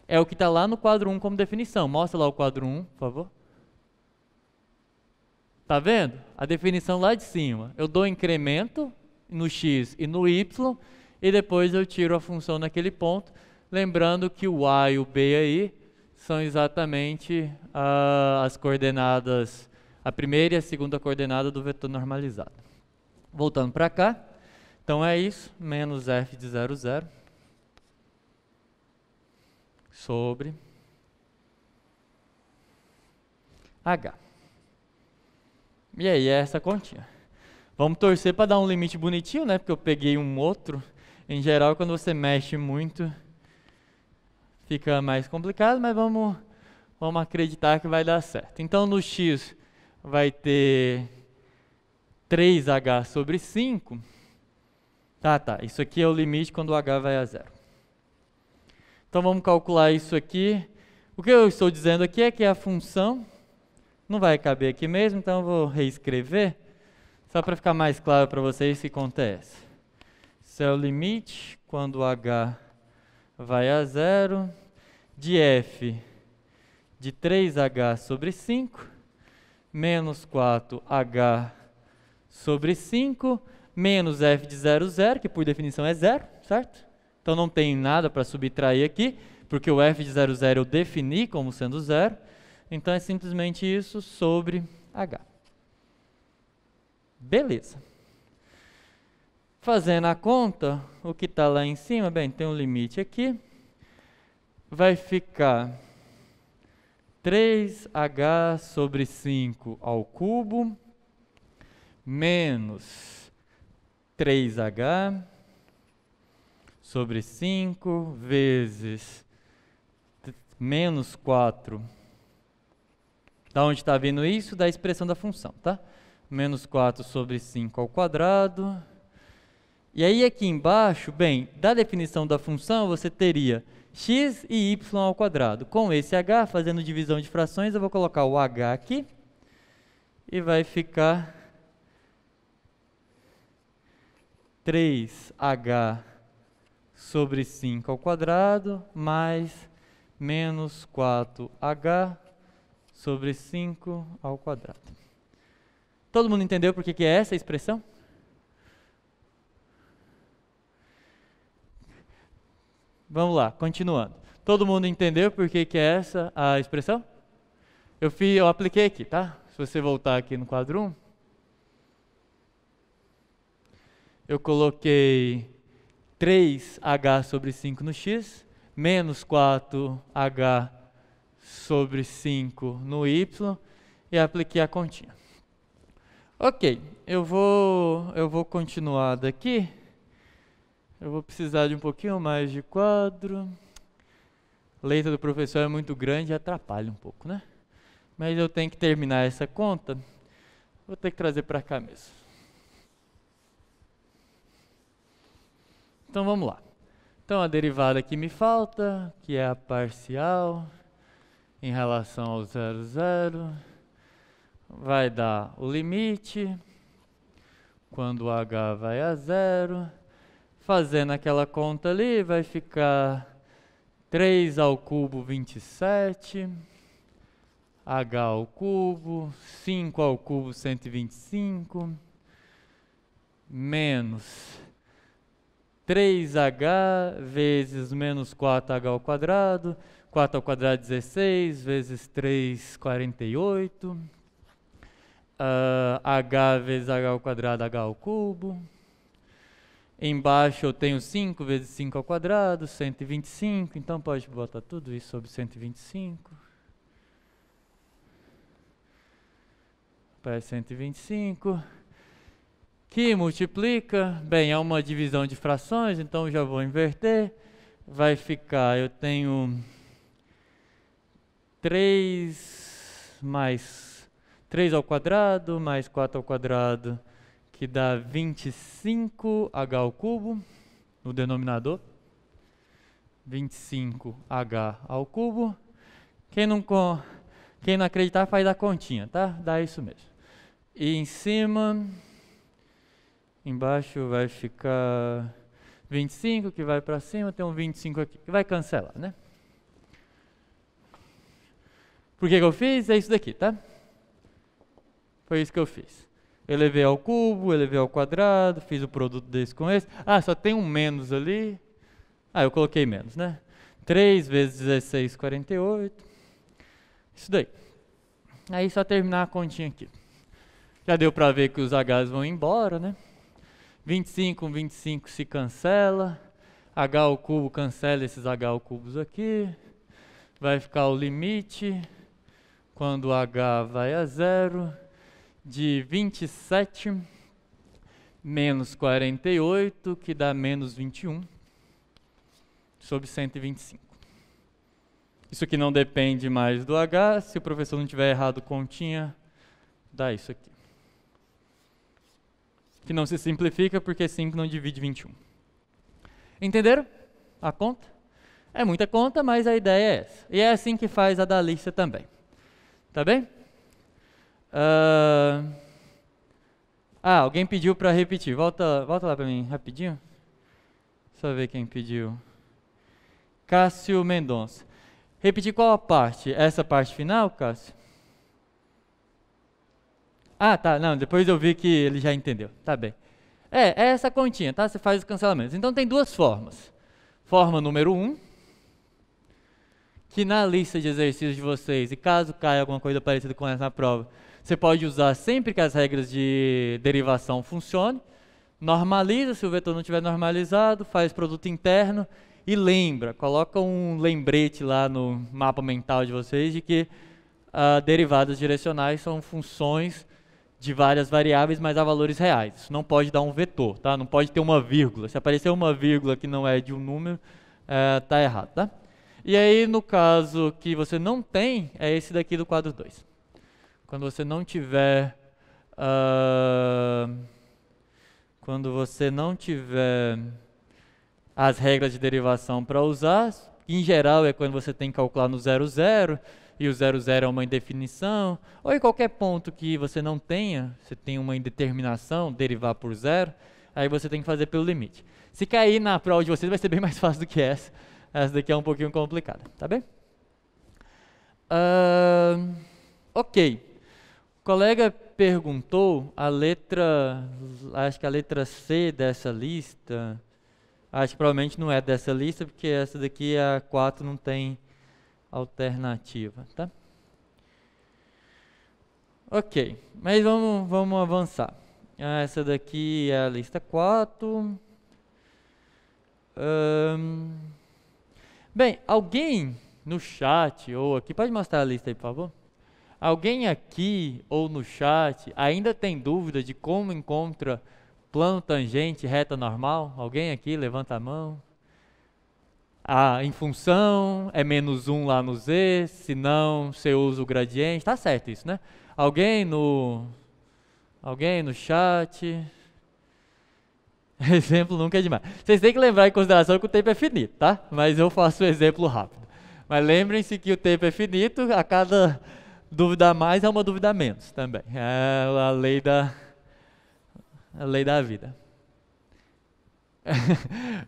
Speaker 1: é o que está lá no quadro 1 como definição. Mostra lá o quadro 1, por favor. Tá vendo? A definição lá de cima. Eu dou incremento no x e no y e depois eu tiro a função naquele ponto. Lembrando que o a e o b aí são exatamente as coordenadas, a primeira e a segunda coordenada do vetor normalizado. Voltando para cá, então é isso, menos f de 0, 0 sobre h. E aí, é essa continha. Vamos torcer para dar um limite bonitinho, né? Porque eu peguei um outro. Em geral, quando você mexe muito, fica mais complicado, mas vamos acreditar que vai dar certo. Então, no x vai ter 3h sobre 5. Tá, isso aqui é o limite quando o h vai a 0. Então vamos calcular isso aqui. O que eu estou dizendo aqui é que a função não vai caber aqui mesmo, então eu vou reescrever, só para ficar mais claro para vocês que acontece. Isso é o limite quando h vai a zero de f de 3h sobre 5 menos 4h sobre 5 menos f de 0, 0, que por definição é zero, certo? Então não tem nada para subtrair aqui, porque o f de 0, 0 eu defini como sendo zero. Então é simplesmente isso sobre h. Beleza. Fazendo a conta, o que está lá em cima, bem, tem um limite aqui. Vai ficar 3h sobre 5 ao cubo menos 3h sobre 5 vezes menos 4. Da onde está vindo isso? Da expressão da função, tá? Menos 4 sobre 5 ao quadrado. E aí aqui embaixo, bem, da definição da função, você teria x e y ao quadrado. Com esse h, fazendo divisão de frações, eu vou colocar o h aqui. E vai ficar 3h sobre 5 ao quadrado, mais menos 4h sobre 5 ao quadrado. Todo mundo entendeu por que é essa expressão? Vamos lá, continuando. Todo mundo entendeu por que é essa a expressão? Eu apliquei aqui, tá? Se você voltar aqui no quadro 1, eu coloquei 3h sobre 5 no x, menos 4h sobre 5 no y, e apliquei a continha. Ok, eu vou continuar daqui. Eu vou precisar de um pouquinho mais de quadro. A letra do professor é muito grande e atrapalha um pouco, né? Mas eu tenho que terminar essa conta. Vou ter que trazer para cá mesmo. Então vamos lá. Então a derivada que me falta, que é a parcial em relação ao 0, 0, vai dar o limite quando o h vai a 0. Fazendo aquela conta ali, vai ficar 3 ao cubo 27, h ao cubo, 5 ao cubo 125, menos 3h vezes menos 4h ao quadrado, 4 ao quadrado 16, vezes 3, 48, h vezes h ao quadrado, h ao cubo. Embaixo eu tenho 5 vezes 5 ao quadrado, 125, então pode botar tudo isso sobre 125. Para 125. Que multiplica, bem, é uma divisão de frações, então já vou inverter. Vai ficar, eu tenho 3 mais 3 ao quadrado, mais 4 ao quadrado, que dá 25h ao cubo, no denominador. 25h ao cubo. Quem não acreditar, faz a continha, tá? Dá isso mesmo. E em cima, embaixo vai ficar 25, que vai para cima, tem um 25 aqui, que vai cancelar, né? Por que eu fiz? É isso daqui, tá? Foi isso que eu fiz. Elevei ao cubo, elevei ao quadrado, fiz o produto desse com esse. Ah, só tem um menos ali. Ah, eu coloquei menos, né? 3 vezes 16, 48. Isso daí. Aí só terminar a continha aqui. Já deu para ver que os H's vão embora, né? 25 com 25 se cancela. H ao cubo cancela esses H ao cubos aqui. Vai ficar o limite, quando o H vai a 0, de 27 menos 48, que dá menos 21, sobre 125. Isso aqui não depende mais do H, se o professor não tiver errado continha, dá isso aqui. Que não se simplifica porque 5 não divide 21. Entenderam a conta? É muita conta, mas a ideia é essa. E é assim que faz a da lista também. Tá bem? Alguém pediu para repetir. Volta lá para mim rapidinho. Só ver quem pediu. Cássio Mendonça. Repetir qual a parte? Essa parte final, Cássio? Tá. Não, depois eu vi que ele já entendeu. Tá bem. É essa continha, tá? Você faz os cancelamentos. Então tem duas formas. Forma número 1, que na lista de exercícios de vocês, e caso caia alguma coisa parecida com essa na prova, você pode usar sempre que as regras de derivação funcionem. Normaliza, se o vetor não estiver normalizado, faz produto interno e lembra, coloca um lembrete lá no mapa mental de vocês de que derivadas direcionais são funções de várias variáveis, mas a valores reais. Isso não pode dar um vetor, tá? Não pode ter uma vírgula. Se aparecer uma vírgula que não é de um número, tá errado, tá? E aí, no caso que você não tem, é esse daqui do quadro 2. Quando você não tiver as regras de derivação para usar, em geral é quando você tem que calcular no 0, 0, e o 0, 0 é uma indefinição, ou em qualquer ponto que você não tenha, você tem uma indeterminação, derivar por 0, aí você tem que fazer pelo limite. Se cair na prova de vocês vai ser bem mais fácil do que essa. Essa daqui é um pouquinho complicada, tá bem? Ok. O colega perguntou acho que a letra C dessa lista, acho que provavelmente não é dessa lista, porque essa daqui, a 4, não tem alternativa, tá? Ok, mas vamos avançar. Essa daqui é a lista 4. Bem, alguém no chat ou aqui, pode mostrar a lista aí, por favor? Alguém aqui ou no chat ainda tem dúvida de como encontra plano tangente reta normal? Alguém aqui, levanta a mão. Em função, é menos 1 lá no Z, se não, você usa o gradiente, tá certo isso, né? Alguém no chat? Exemplo nunca é demais. Vocês têm que lembrar em consideração que o tempo é finito, tá? Mas eu faço o exemplo rápido. Mas lembrem-se que o tempo é finito, a cada dúvida a mais é uma dúvida a menos também. É a lei da vida.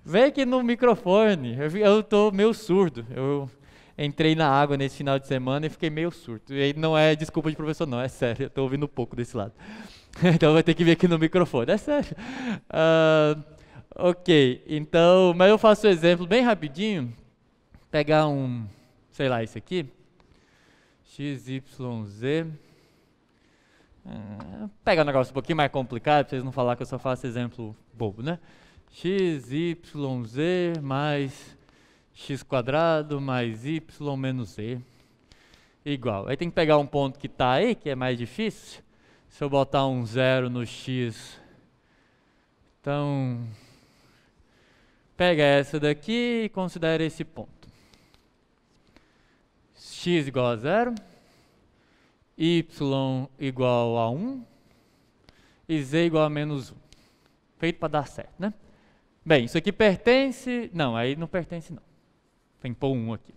Speaker 1: Vem aqui no microfone, eu tô meio surdo. Eu entrei na água nesse final de semana e fiquei meio surdo. E não é desculpa de professor não, é sério, eu tô ouvindo pouco desse lado. Então vai ter que vir aqui no microfone, é sério. Ok, então, mas eu faço o exemplo bem rapidinho. Pegar sei lá, esse aqui. XYZ. Pega um negócio um pouquinho mais complicado, pra vocês não falarem que eu só faço exemplo bobo, né? XYZ mais x² mais y menos z. Igual. Aí tem que pegar um ponto que tá aí, que é mais difícil. Se eu botar um 0 no x, então, pega essa daqui e considera esse ponto. X igual a 0, y igual a 1 e z igual a menos 1. Feito para dar certo, né? Bem, isso aqui pertence... Não, aí não pertence não. Tem que pôr 1 aqui.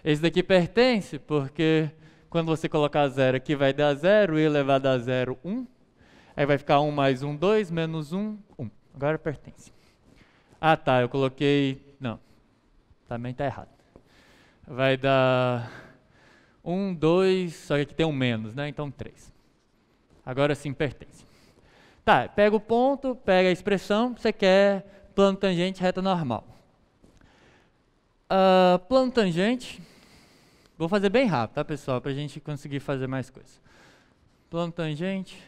Speaker 1: Esse daqui pertence porque quando você colocar 0 aqui vai dar 0 e elevado a 0, 1. Aí vai ficar 1 mais 1, 2, menos 1, 1. Agora pertence. Tá, eu coloquei... Não, também está errado. Vai dar 1, 2, só que aqui tem um menos, né? Então 3. Agora sim pertence. Tá, pega o ponto, pega a expressão, você quer plano tangente reta normal. Plano tangente, vou fazer bem rápido, tá pessoal, para a gente conseguir fazer mais coisas. Plano tangente,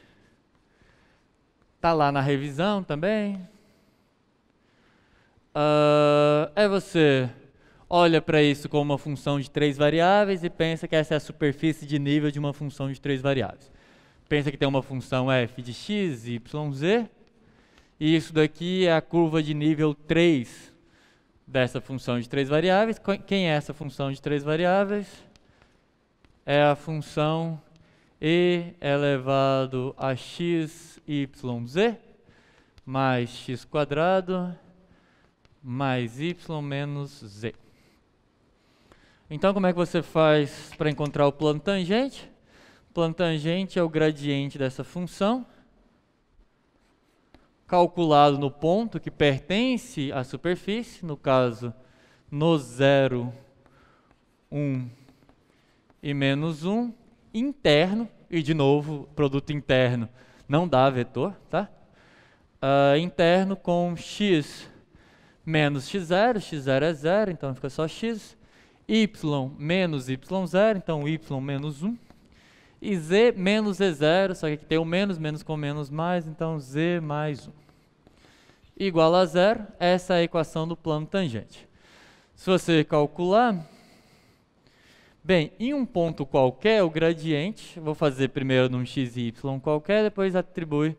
Speaker 1: tá lá na revisão também. Você olha para isso como uma função de 3 variáveis e pensa que essa é a superfície de nível de uma função de 3 variáveis. Pensa que tem uma função f de x, y, z, e isso daqui é a curva de nível 3 dessa função de 3 variáveis. Quem é essa função de 3 variáveis? É a função e elevado a x, y, z, mais x² mais y menos z. Então, como é que você faz para encontrar o plano tangente? O plano tangente é o gradiente dessa função, calculado no ponto que pertence à superfície, no caso, no 0, 1 e menos 1, interno, e de novo, produto interno não dá vetor, tá? Interno com x menos x0 é 0, então fica só x, y menos y0, então y menos 1, e z menos z0, só que aqui tem o menos, menos com menos mais, então z mais 1. Igual a 0, essa é a equação do plano tangente. Se você calcular, bem, em um ponto qualquer, o gradiente, vou fazer primeiro num x e y qualquer, depois atribui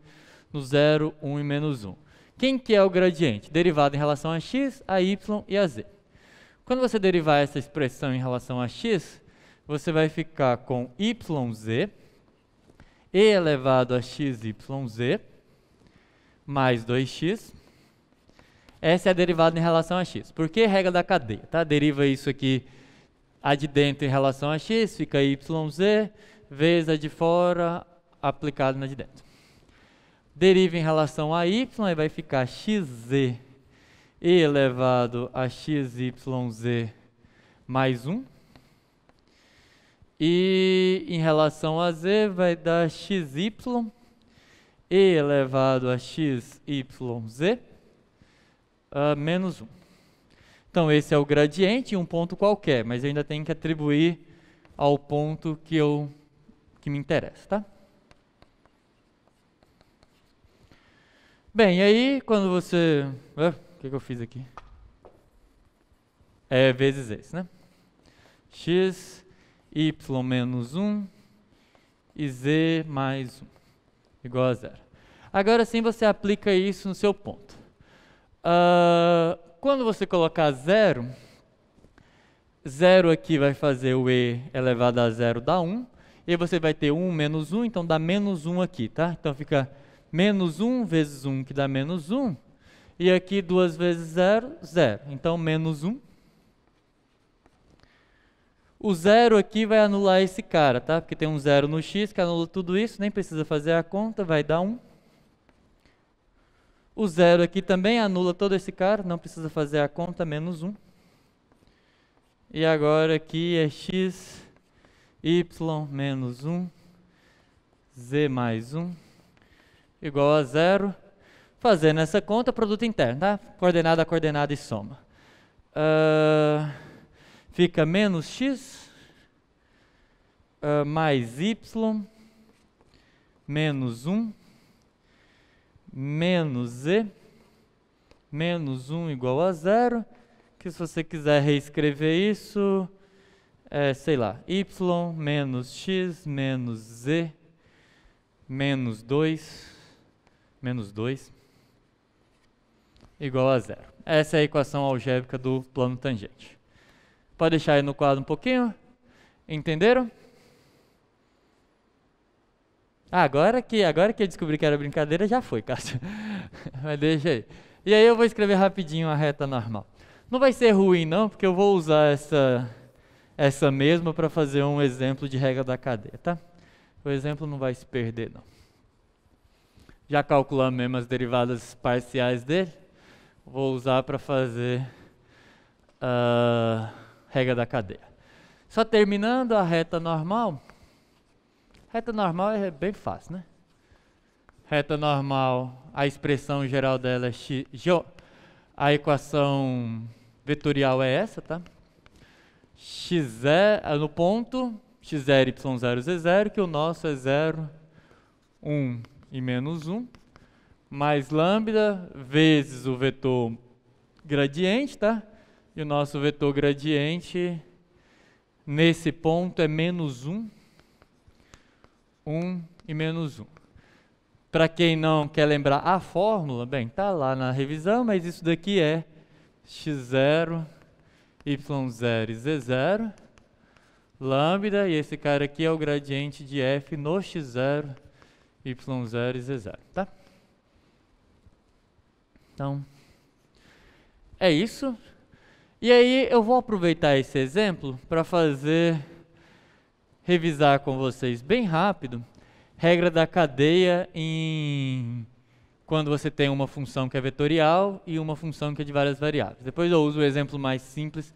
Speaker 1: no 0, 1 e menos 1. Quem que é o gradiente? Derivado em relação a x, a y e a z. Quando você derivar essa expressão em relação a x, você vai ficar com yz e elevado a xyz mais 2x. Essa é a derivada em relação a x. Por que regra da cadeia? Tá? Deriva isso aqui, a de dentro em relação a x, fica yz, vezes a de fora, aplicado na de dentro. Deriva em relação a y, aí vai ficar xz e elevado a xyz mais 1. E em relação a z vai dar xy e elevado a xyz menos 1. Então esse é o gradiente em um ponto qualquer, mas eu ainda tenho que atribuir ao ponto que me interessa, tá? Bem, e aí quando você... o que eu fiz aqui? É vezes esse, né? X, y menos 1 e z mais 1 igual a 0. Agora sim você aplica isso no seu ponto. Quando você colocar 0, 0 aqui vai fazer o e elevado a 0 dá 1, e você vai ter 1 menos 1, então dá menos 1 aqui, tá? Então fica menos 1 vezes 1, que dá menos 1, e aqui 2 vezes 0, 0. Então menos 1. O 0 aqui vai anular esse cara, tá? Porque tem um 0 no x que anula tudo isso, nem precisa fazer a conta, vai dar 1. O 0 aqui também anula todo esse cara, não precisa fazer a conta, menos 1. E agora aqui é x, y menos 1, z mais 1, igual a 0. Fazendo essa conta, produto interno, tá? Coordenada a coordenada e soma. Fica menos x mais y menos 1 menos z menos 1 igual a 0, que se você quiser reescrever isso, sei lá, y menos x menos z menos 2 igual a 0. Essa é a equação algébrica do plano tangente. Pode deixar aí no quadro um pouquinho. Entenderam? Agora que eu descobri que era brincadeira, já foi, Cássio. Mas deixa aí. E aí eu vou escrever rapidinho a reta normal. Não vai ser ruim não, porque eu vou usar essa mesma para fazer um exemplo de regra da cadeia, tá? O exemplo não vai se perder não. Já calculamos mesmo as derivadas parciais dele. Vou usar para fazer a regra da cadeia. Só terminando a reta normal. Reta normal é bem fácil, né? Reta normal, a expressão geral dela é x, a equação vetorial é essa, tá? x0 no ponto, x0, y0, z0, que o nosso é 0, 1 e menos 1, mais lambda vezes o vetor gradiente, tá? E o nosso vetor gradiente nesse ponto é menos 1, 1 e menos 1. Para quem não quer lembrar a fórmula, bem, tá lá na revisão, mas isso daqui é x0, y0 e z0, lambda, e esse cara aqui é o gradiente de f no x0, y0 e z0, tá? Então, é isso. E aí eu vou aproveitar esse exemplo para revisar com vocês bem rápido, regra da cadeia quando você tem uma função que é vetorial e uma função que é de várias variáveis. Depois eu uso o exemplo mais simples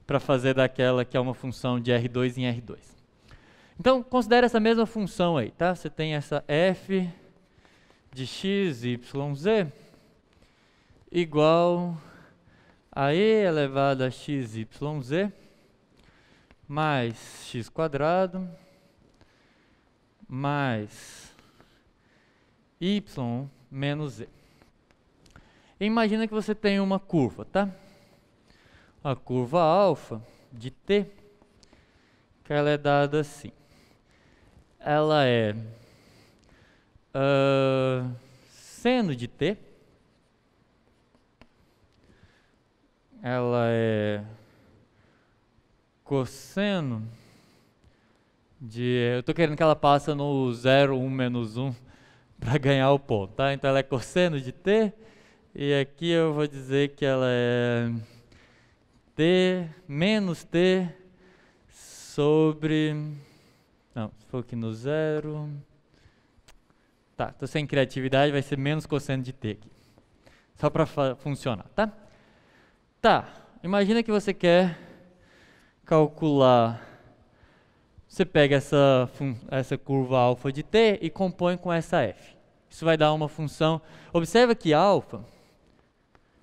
Speaker 1: para fazer daquela que é uma função de R2 em R2. Então, considere essa mesma função aí, tá? Você tem essa f de x, y, z igual a e elevado a x, y, z mais x quadrado mais y menos z. Imagina que você tem uma curva, tá? A curva alfa de t, que ela é dada assim. Ela é seno de t, ela é cosseno de... Eu estou querendo que ela passe no 0, 1, menos 1 para ganhar o ponto, tá? Então ela é cosseno de t, e aqui eu vou dizer que ela é t menos t sobre... Não, se for aqui no 0... Tá, estou sem criatividade, vai ser menos cosseno de t aqui. Só para funcionar, tá? Tá, imagina que você quer calcular... Você pega essa curva alfa de t e compõe com essa f. Isso vai dar uma função... Observa que alfa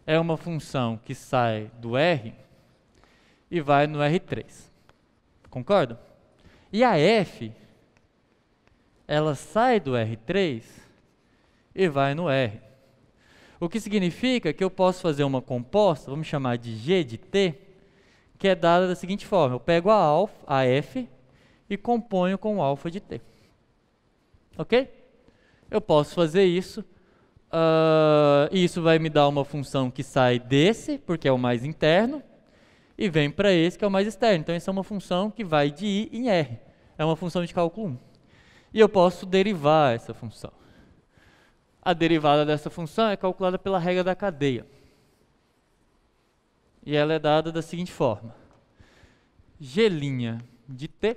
Speaker 1: é uma função que sai do R e vai no R3. Concorda? E a f, ela sai do R3 e vai no R. O que significa que eu posso fazer uma composta, vamos chamar de G de t, que é dada da seguinte forma. Eu pego a f e componho com o alfa de t. Ok? Eu posso fazer isso. E isso vai me dar uma função que sai desse, porque é o mais interno, e vem para esse, que é o mais externo. Então, essa é uma função que vai de I em R. É uma função de cálculo 1. E eu posso derivar essa função. A derivada dessa função é calculada pela regra da cadeia. E ela é dada da seguinte forma. G' de t.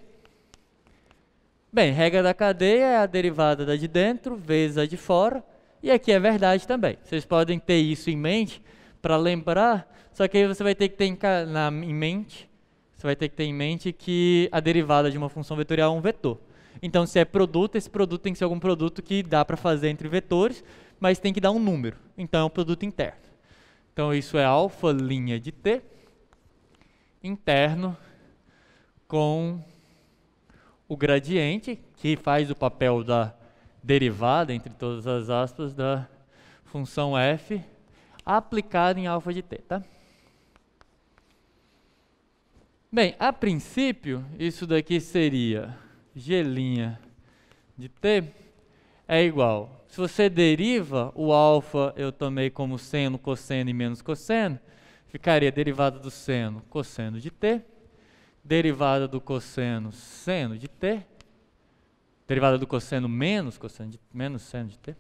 Speaker 1: Bem, regra da cadeia é a derivada da de dentro vezes a de fora. E aqui é verdade também. Vocês podem ter isso em mente para lembrar, só que aí você vai ter que ter em mente que a derivada de uma função vetorial é um vetor. Então, se é produto, esse produto tem que ser algum produto que dá para fazer entre vetores, mas tem que dar um número. Então, é um produto interno. Então, isso é alfa' de t interno com o gradiente, que faz o papel da derivada, entre todas as aspas, da função f, aplicada em alfa de t, tá? Bem, a princípio, isso daqui seria G' de t é igual. Se você deriva, o alfa eu tomei como seno, cosseno e menos cosseno, ficaria derivada do seno, cosseno de t, derivada do cosseno, seno de t, derivada do cosseno menos seno de t,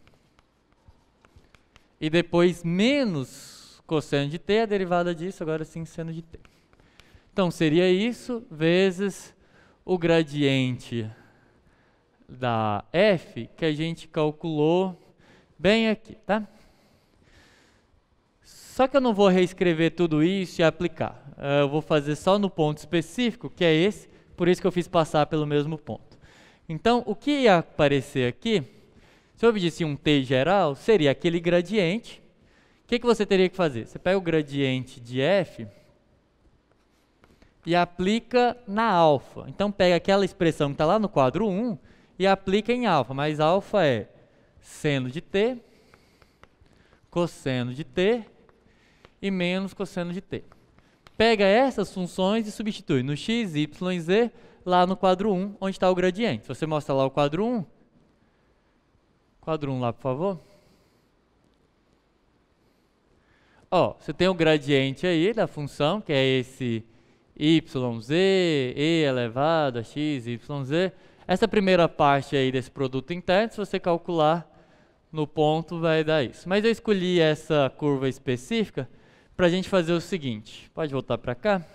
Speaker 1: e depois menos cosseno de t, a derivada disso, agora sim, seno de t. Então, seria isso vezes o gradiente da f que a gente calculou bem aqui, tá? Só que eu não vou reescrever tudo isso e aplicar. Eu vou fazer só no ponto específico, que é esse, por isso que eu fiz passar pelo mesmo ponto. Então, o que ia aparecer aqui, se eu pedisse um t geral, seria aquele gradiente. O que você teria que fazer? Você pega o gradiente de f e aplica na alfa. Então, pega aquela expressão que está lá no quadro 1 e aplica em alfa. Mas alfa é seno de t, cosseno de t e menos cosseno de t. Pega essas funções e substitui no x, y e z lá no quadro 1, onde está o gradiente. Se você mostra lá o quadro 1, quadro 1 lá, por favor. Ó, você tem o gradiente aí da função, que é esse yz, e elevado a x, yz. Essa primeira parte aí desse produto interno, se você calcular no ponto, vai dar isso. Mas eu escolhi essa curva específica para a gente fazer o seguinte. Pode voltar para cá?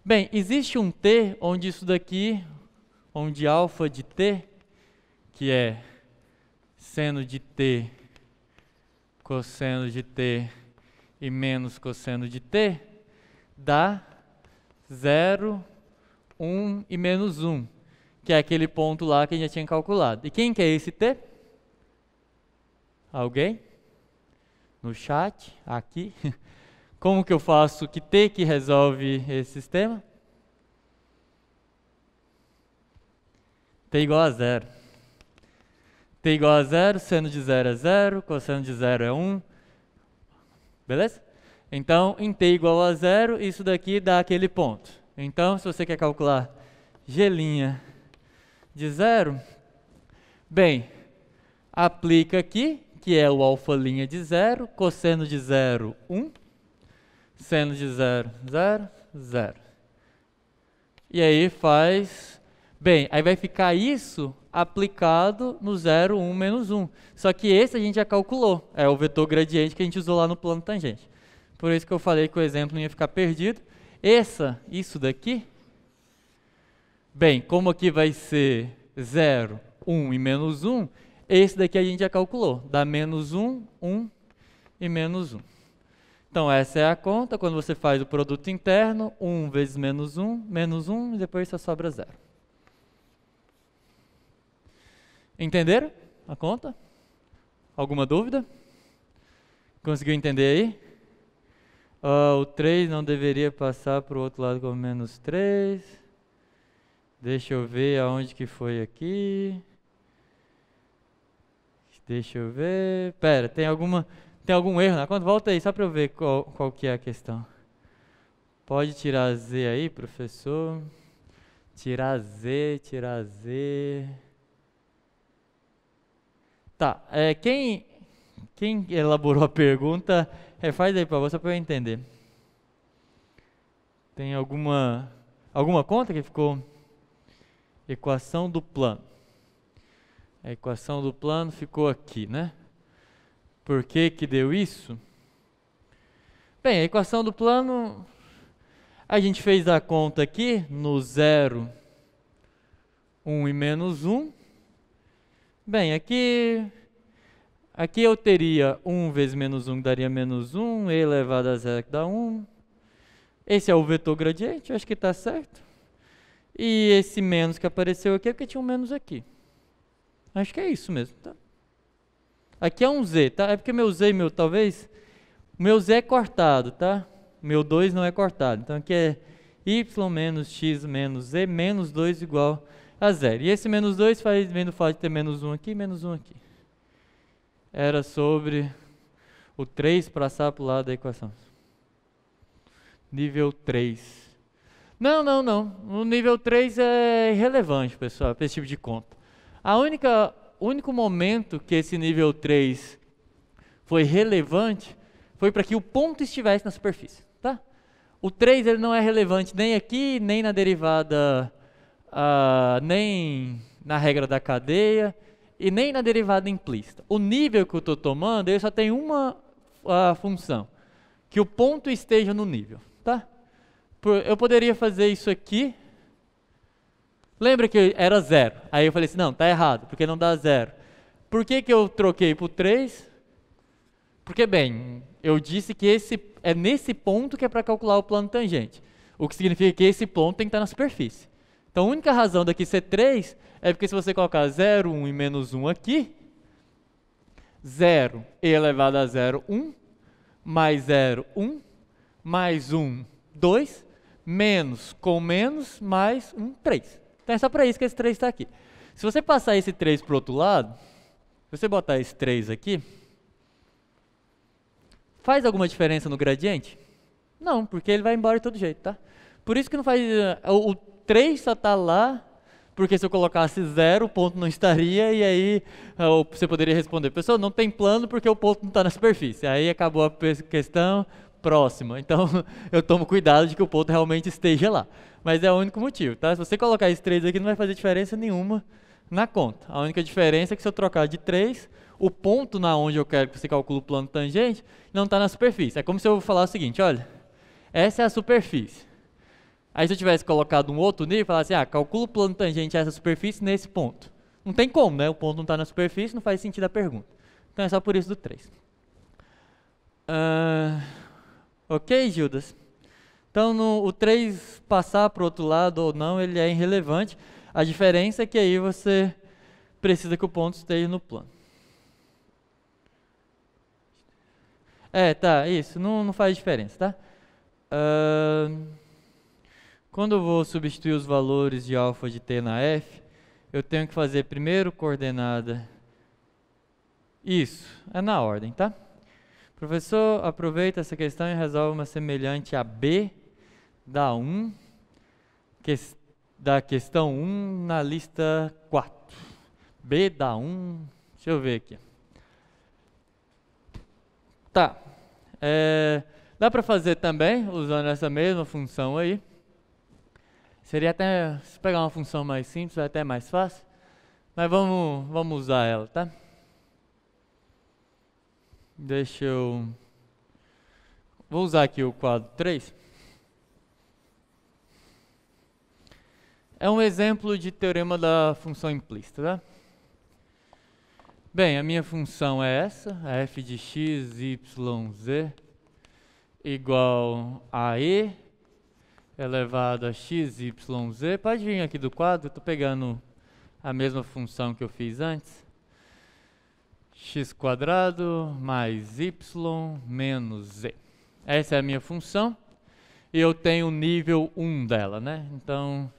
Speaker 1: Bem, existe um t onde isso daqui, onde alfa de t, que é seno de t, cosseno de t e menos cosseno de t, dá 0, 1 e menos 1, que é aquele ponto lá que a gente já tinha calculado. E quem que é esse t? Alguém? No chat, aqui. Como que eu faço que t que resolve esse sistema? T igual a 0. T igual a 0, seno de 0 é 0, cosseno de 0 é 1. Beleza? Então, em t igual a 0, isso daqui dá aquele ponto. Então, se você quer calcular g' de 0, bem, aplica aqui, que é o alfa' de 0, cosseno de 0, 1, seno de 0, 0, 0. E aí faz... Bem, aí vai ficar isso aplicado no 0, 1, menos 1. Só que esse a gente já calculou, é o vetor gradiente que a gente usou lá no plano tangente. Por isso que eu falei que o exemplo não ia ficar perdido. Isso daqui, bem, como aqui vai ser 0, 1 e menos 1, esse daqui a gente já calculou, dá menos 1, 1 e menos 1. Então essa é a conta, quando você faz o produto interno, 1 vezes menos 1 e depois só sobra 0. Entenderam a conta? Alguma dúvida? Conseguiu entender aí? O 3 não deveria passar para o outro lado como menos 3. Deixa eu ver aonde que foi aqui. Deixa eu ver. Pera, tem algum erro na conta? Volta aí, só para eu ver qual que é a questão. Pode tirar Z aí, professor. Tirar Z. Tá, quem elaborou a pergunta, faz aí para você para eu entender. Tem alguma conta que ficou? Equação do plano. A equação do plano ficou aqui, né? Por que que deu isso? Bem, a equação do plano, a gente fez a conta aqui no 0, 1 e menos 1. Bem, aqui eu teria 1 vezes menos 1 que daria menos 1, e elevado a 0 que dá 1. Esse é o vetor gradiente, eu acho que está certo. E esse menos que apareceu aqui é porque tinha um menos aqui. Acho que é isso mesmo, tá? Aqui é um z, tá? É porque meu z e meu talvez... O meu z é cortado, tá? Meu 2 não é cortado. Então aqui é y menos x menos z menos 2 igual a 0. E esse menos 2 vem do fato de ter menos 1 aqui e menos 1 aqui. Era sobre o 3 passar para o lado da equação. Nível 3. Não. O nível 3 é irrelevante, pessoal, para esse tipo de conta. O único momento que esse nível 3 foi relevante foi para que o ponto estivesse na superfície, tá? O 3 ele não é relevante nem aqui, nem na derivada, nem na regra da cadeia e nem na derivada implícita. O nível que eu estou tomando, ele só tem uma função, que o ponto esteja no nível, tá? Eu poderia fazer isso aqui. Lembra que era 0? Aí eu falei assim, não, tá errado, porque não dá 0. Por que que eu troquei para o 3? Porque, bem, eu disse que é nesse ponto que é para calcular o plano tangente. O que significa que esse ponto tem que estar na superfície. Então, a única razão daqui ser 3 é porque se você colocar 0, 1 e menos 1 aqui, 0 e elevado a 0, 1, mais 0, 1, mais 1, 2, menos com menos, mais 1, 3. Então é só para isso que esse 3 está aqui. Se você passar esse 3 para o outro lado, se você botar esse 3 aqui, faz alguma diferença no gradiente? Não, porque ele vai embora de todo jeito, tá? Por isso que não faz... O 3 só está lá, porque se eu colocasse 0, o ponto não estaria, e aí você poderia responder, pessoal, não tem plano porque o ponto não está na superfície. Aí acabou a questão, próxima. Então, eu tomo cuidado de que o ponto realmente esteja lá. Mas é o único motivo, tá? Se você colocar esse 3 aqui, não vai fazer diferença nenhuma na conta. A única diferença é que se eu trocar de 3, o ponto na onde eu quero que você calcule o plano tangente não está na superfície. É como se eu falasse o seguinte, olha, essa é a superfície. Aí se eu tivesse colocado um outro nível, falasse, calcula o plano tangente a essa superfície nesse ponto. Não tem como, né? O ponto não está na superfície, não faz sentido a pergunta. Então é só por isso do 3. Ok, Gildas? Então o 3 passar para o outro lado ou não, ele é irrelevante. A diferença é que aí você precisa que o ponto esteja no plano. Tá, isso, não faz diferença, tá? Quando eu vou substituir os valores de alfa de t na f, eu tenho que fazer primeiro coordenada. Isso, é na ordem, tá? Professor, aproveita essa questão e resolve uma semelhante a b da 1, da questão 1 na lista 4. B da 1, deixa eu ver aqui. Tá, dá para fazer também, usando essa mesma função aí. Seria até, se pegar uma função mais simples, é até mais fácil. Mas vamos usar ela, tá? Vou usar aqui o quadro 3. É um exemplo de teorema da função implícita, tá? Bem, a minha função é essa, a f de x, y, z igual a e elevado a x, y, z. Pode vir aqui do quadro, estou pegando a mesma função que eu fiz antes. x² mais y menos z. Essa é a minha função e eu tenho o nível 1 dela, né? Então,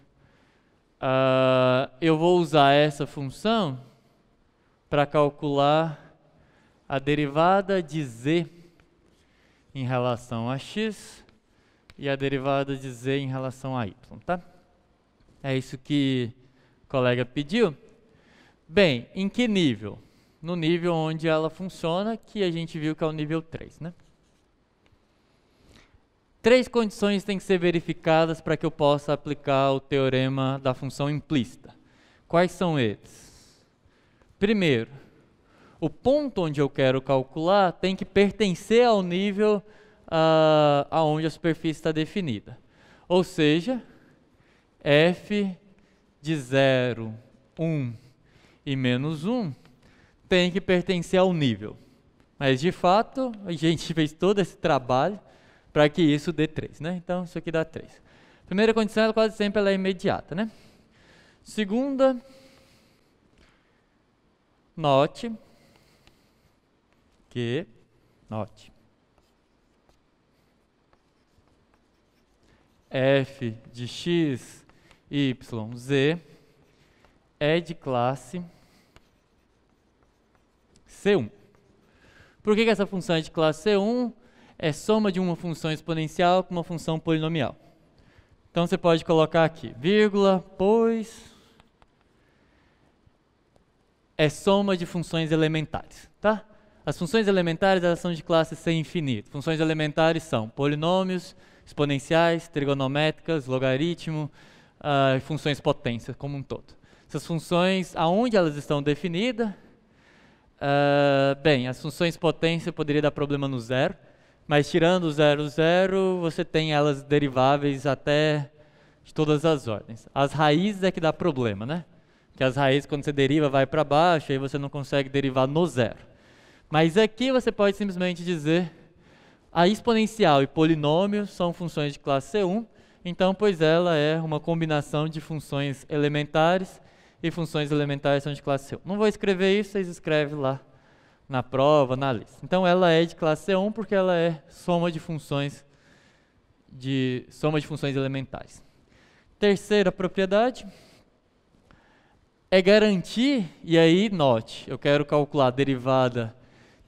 Speaker 1: eu vou usar essa função para calcular a derivada de z em relação a x e a derivada de z em relação a y, tá? É isso que o colega pediu. Bem, em que nível? No nível onde ela funciona, que a gente viu que é o nível 3, né? 3 condições têm que ser verificadas para que eu possa aplicar o teorema da função implícita. Quais são eles? Primeiro, o ponto onde eu quero calcular tem que pertencer ao nível aonde a superfície está definida. Ou seja, f de 0, 1 e menos 1 tem que pertencer ao nível. Mas, de fato, a gente fez todo esse trabalho para que isso dê 3, né? Então, isso aqui dá 3. Primeira condição, ela quase sempre ela é imediata, né? Segunda, note f de x, y, z é de classe C1. Por que essa função é de classe C1? É soma de uma função exponencial com uma função polinomial. Então você pode colocar aqui, vírgula, pois é soma de funções elementares, tá? As funções elementares elas são de classe C infinito. Funções elementares são polinômios, exponenciais, trigonométricas, logaritmo, funções potência como um todo. Essas funções, aonde elas estão definidas? Bem, as funções potência poderia dar problema no zero, mas tirando o 0, 0, você tem elas deriváveis até de todas as ordens. As raízes é que dá problema, né? Que as raízes, quando você deriva, vai para baixo, aí você não consegue derivar no zero. Mas aqui você pode simplesmente dizer a exponencial e polinômio são funções de classe C1, então, pois ela é uma combinação de funções elementares e funções elementares são de classe C1. Não vou escrever isso, vocês escrevem lá na prova, na lista. Então, ela é de classe C1 porque ela é soma de funções elementares. Terceira propriedade é garantir, e aí note, eu quero calcular a derivada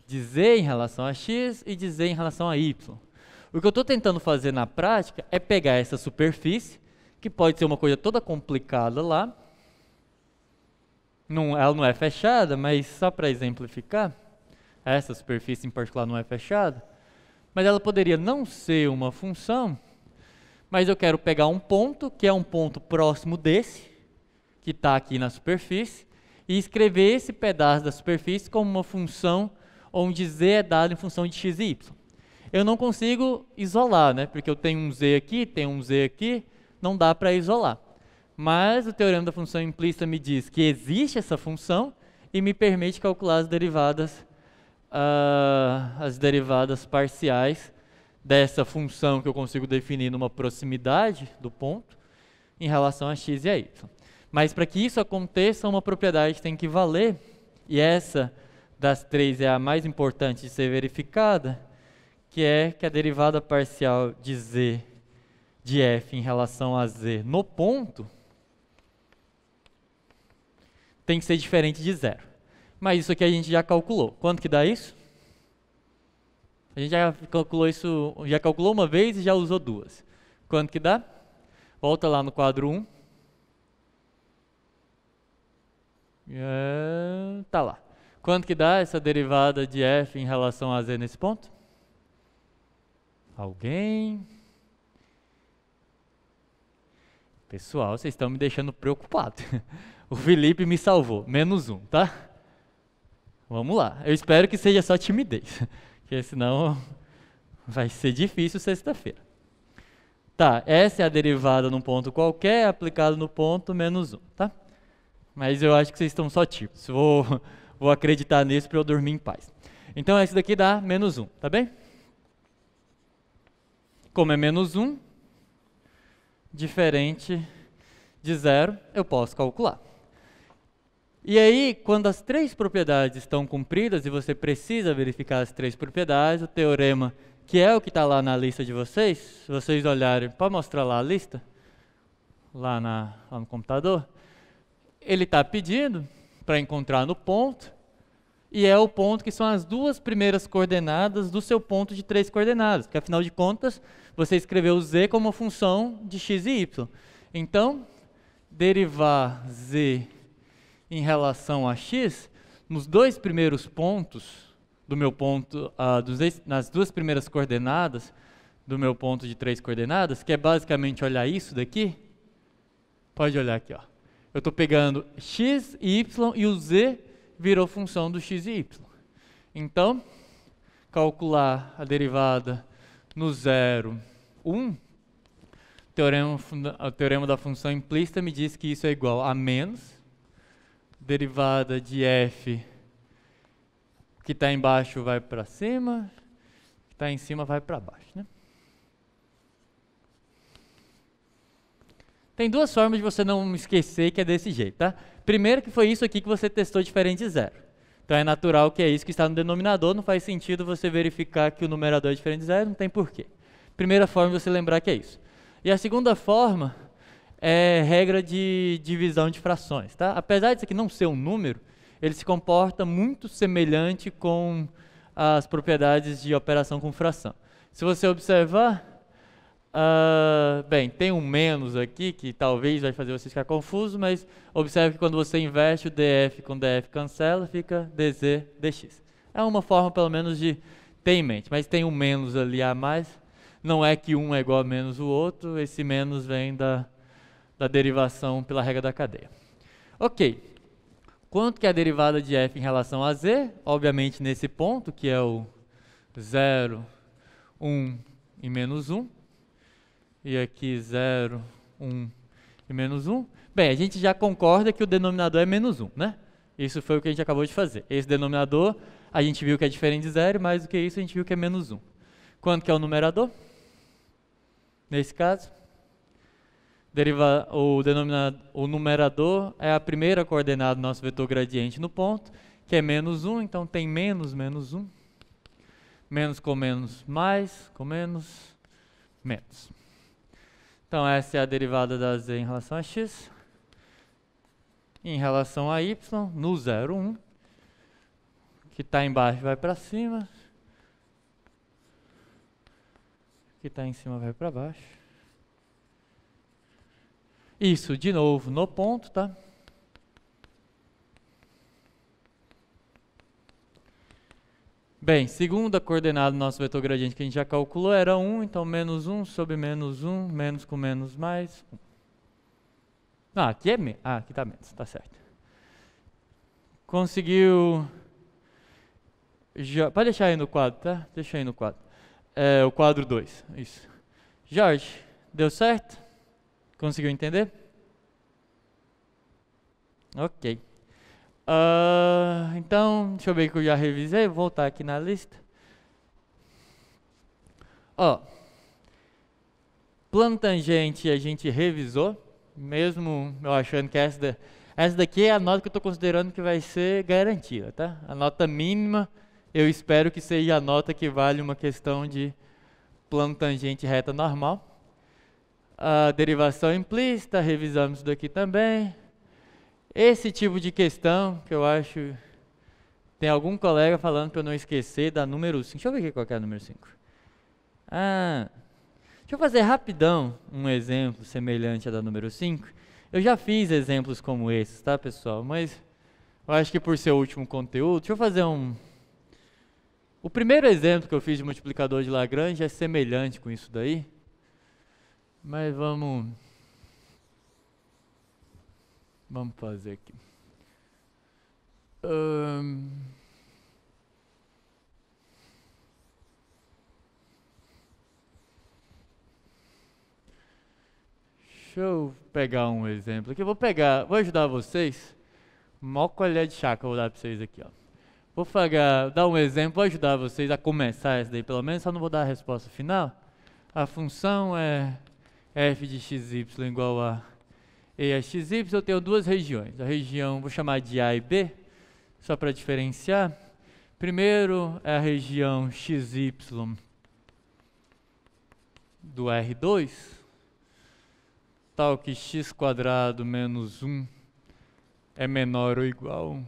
Speaker 1: de z em relação a x e de z em relação a y. O que eu estou tentando fazer na prática é pegar essa superfície, que pode ser uma coisa toda complicada lá, ela não é fechada, mas só para exemplificar, essa superfície em particular não é fechada, mas ela poderia não ser uma função, mas eu quero pegar um ponto, que é um ponto próximo desse, que está aqui na superfície, e escrever esse pedaço da superfície como uma função onde z é dado em função de x e y. Eu não consigo isolar, né? Porque eu tenho um z aqui, tenho um z aqui, não dá para isolar. Mas o teorema da função implícita me diz que existe essa função e me permite calcular as derivadas parciais dessa função que eu consigo definir numa proximidade do ponto em relação a x e a y. Mas para que isso aconteça, uma propriedade tem que valer, e essa das três é a mais importante de ser verificada, que é que a derivada parcial de z de f em relação a z no ponto tem que ser diferente de zero. Mas isso aqui a gente já calculou. Quanto que dá isso? A gente já calculou isso, já calculou uma vez e já usou duas. Quanto que dá? Volta lá no quadro 1. Tá lá. Quanto que dá essa derivada de f em relação a z nesse ponto? Alguém? Pessoal, vocês estão me deixando preocupado. O Felipe me salvou. -1, tá? Vamos lá. Eu espero que seja só timidez, porque senão vai ser difícil sexta-feira. Tá, essa é a derivada num ponto qualquer, aplicada no ponto -1, tá? Mas eu acho que vocês estão só tímidos. Vou acreditar nisso para eu dormir em paz. Então, esse daqui dá -1, tá bem? Como é -1, diferente de zero, eu posso calcular. E aí, quando as três propriedades estão cumpridas e você precisa verificar as três propriedades, o teorema, que é o que está lá na lista de vocês, se vocês olharem, pode mostrar lá a lista? Lá no computador? Ele está pedindo para encontrar no ponto, e é o ponto que são as duas primeiras coordenadas do seu ponto de três coordenadas, porque afinal de contas, você escreveu z como função de x e y. Então, derivar z em relação a x, nos dois primeiros pontos do meu ponto, nas duas primeiras coordenadas do meu ponto de três coordenadas, que é basicamente olhar isso daqui, pode olhar aqui, ó. Eu estou pegando x e y e o z virou função do x e y. Então, calcular a derivada no 0, 1, o teorema da função implícita me diz que isso é igual a menos derivada de f, que está embaixo vai para cima, que está em cima vai para baixo, né? Tem duas formas de você não esquecer que é desse jeito, tá? Primeiro que foi isso aqui que você testou diferente de zero. Então é natural que é isso que está no denominador, não faz sentido você verificar que o numerador é diferente de zero, não tem porquê. Primeira forma de você lembrar que é isso. E a segunda forma é regra de divisão de frações, tá? Apesar disso aqui não ser um número, ele se comporta muito semelhante com as propriedades de operação com fração. Se você observar, bem, tem um menos aqui, que talvez vai fazer você ficar confuso, mas observe que quando você inverte o df com df cancela, fica dz dx. É uma forma, pelo menos, de ter em mente, mas tem um menos ali a mais. Não é que um é igual a menos o outro, esse menos vem da derivação pela regra da cadeia. Ok. Quanto que é a derivada de f em relação a z? Obviamente, nesse ponto, que é o 0, 1 e menos 1. E aqui 0, 1 e menos 1. Bem, a gente já concorda que o denominador é menos 1, né? Isso foi o que a gente acabou de fazer. Esse denominador, a gente viu que é diferente de 0, mais do que isso, a gente viu que é menos 1. Quanto que é o numerador? Nesse caso, o numerador é a primeira coordenada do nosso vetor gradiente no ponto, que é menos 1, então tem menos, menos 1. Menos com menos, mais, com menos, menos. Então, essa é a derivada da z em relação a x. Em relação a y, no 0, 1, que está embaixo vai para cima, que está em cima vai para baixo. Isso, de novo, no ponto, tá? Bem, segunda coordenada do nosso vetor gradiente que a gente já calculou era 1, então menos 1 sobre menos 1, menos com menos mais 1. Aqui é menos. Aqui está menos, tá certo. Conseguiu... Pode deixar aí no quadro, tá? Deixa aí no quadro. O quadro 2, isso. Jorge, deu certo? Conseguiu entender? Ok. Então, deixa eu ver que eu já revisei, vou voltar aqui na lista. Plano tangente a gente revisou, mesmo eu achando que essa daqui é a nota que eu estou considerando que vai ser garantida, tá? A nota mínima, eu espero que seja a nota que vale uma questão de plano tangente reta normal. A derivação implícita, revisamos isso daqui também. Esse tipo de questão, que eu acho... Tem algum colega falando para eu não esquecer da número 5. Deixa eu ver aqui qual que é a número 5. Deixa eu fazer rapidão um exemplo semelhante à da número 5. Eu já fiz exemplos como esses, tá, pessoal? Mas eu acho que por ser o último conteúdo, deixa eu fazer O primeiro exemplo que eu fiz de multiplicador de Lagrange é semelhante com isso daí. Mas vamos fazer aqui. Deixa eu pegar um exemplo aqui. Vou ajudar vocês. Mó colher de chá que eu vou dar para vocês aqui, ó. Vou dar um exemplo, vou ajudar vocês a começar essa daí pelo menos, só não vou dar a resposta final. A função é f de xy igual a e a xy. Eu tenho duas regiões. A região, vou chamar de A e B, só para diferenciar. Primeiro é a região xy do R2, tal que x² menos 1 é menor ou igual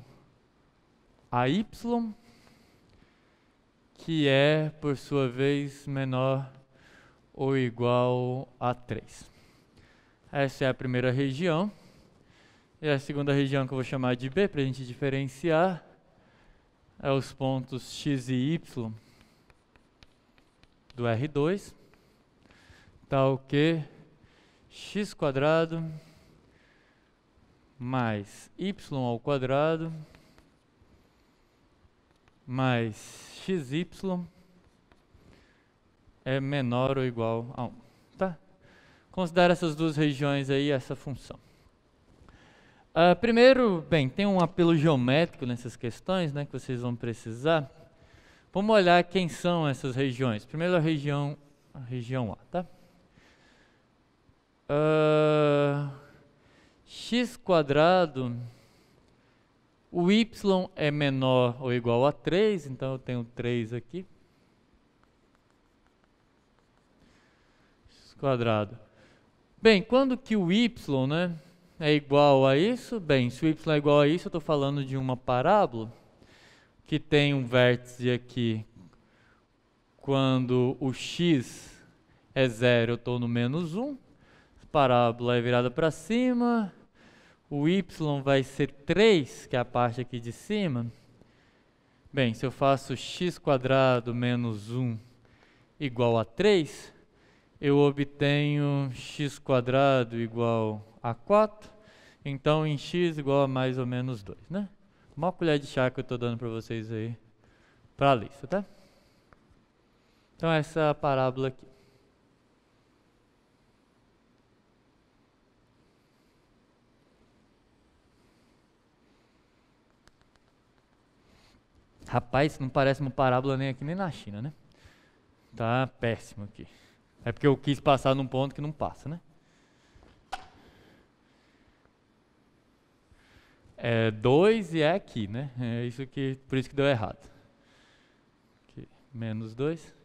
Speaker 1: a y, que é, por sua vez, menor ou igual a 3. Essa é a primeira região. E a segunda região que eu vou chamar de B, para a gente diferenciar, é os pontos x e y do R2, tal que x² mais y ao quadrado mais xy é menor ou igual a 1. Tá? Considera essas duas regiões aí, essa função. Primeiro, tem um apelo geométrico nessas questões, né, que vocês vão precisar. Vamos olhar quem são essas regiões. Primeiro a região A, tá? x², o y é menor ou igual a 3, então eu tenho 3 aqui. X². Bem, quando que o y, né, é igual a isso? Bem, se o y é igual a isso, eu estou falando de uma parábola que tem um vértice aqui. Quando o x é 0, eu estou no menos 1. A parábola é virada para cima. O y vai ser 3, que é a parte aqui de cima. Bem, se eu faço x² menos 1 igual a 3, eu obtenho x² igual a 4. Então, em x igual a mais ou menos 2, né? Uma colher de chá que eu estou dando para vocês aí, para a lista, tá? Então, essa é a parábola aqui. Rapaz, não parece uma parábola nem aqui nem na China, né? Tá péssimo aqui. É porque eu quis passar num ponto que não passa, né? É 2 e é aqui, né? É isso que, por isso que deu errado. Aqui, menos 2.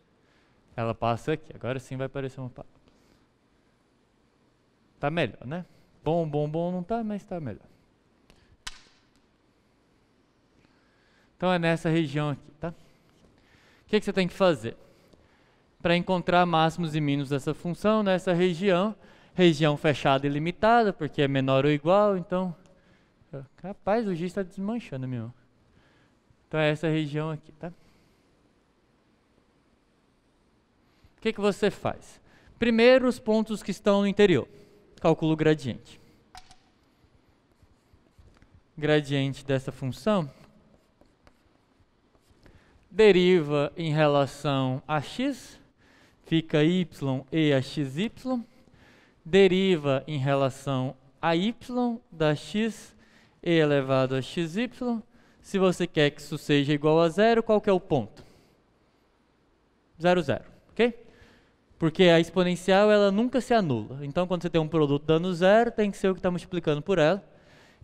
Speaker 1: Ela passa aqui. Agora sim vai aparecer uma parábola. Tá melhor, né? Bom não tá, mas tá melhor. Então é nessa região aqui, tá? O que você tem que fazer? Para encontrar máximos e mínimos dessa função, nessa região fechada e limitada, porque é menor ou igual, então... Rapaz, o giz está desmanchando, meu. Então é essa região aqui, tá? O que você faz? Primeiro, os pontos que estão no interior. Calcula o gradiente. gradiente dessa função deriva em relação a x, fica y e a xy, deriva em relação a y da x e elevado a xy. Se você quer que isso seja igual a zero, qual que é o ponto? 0, 0, ok? Porque a exponencial ela nunca se anula. Então, quando você tem um produto dando zero, tem que ser o que está multiplicando por ela.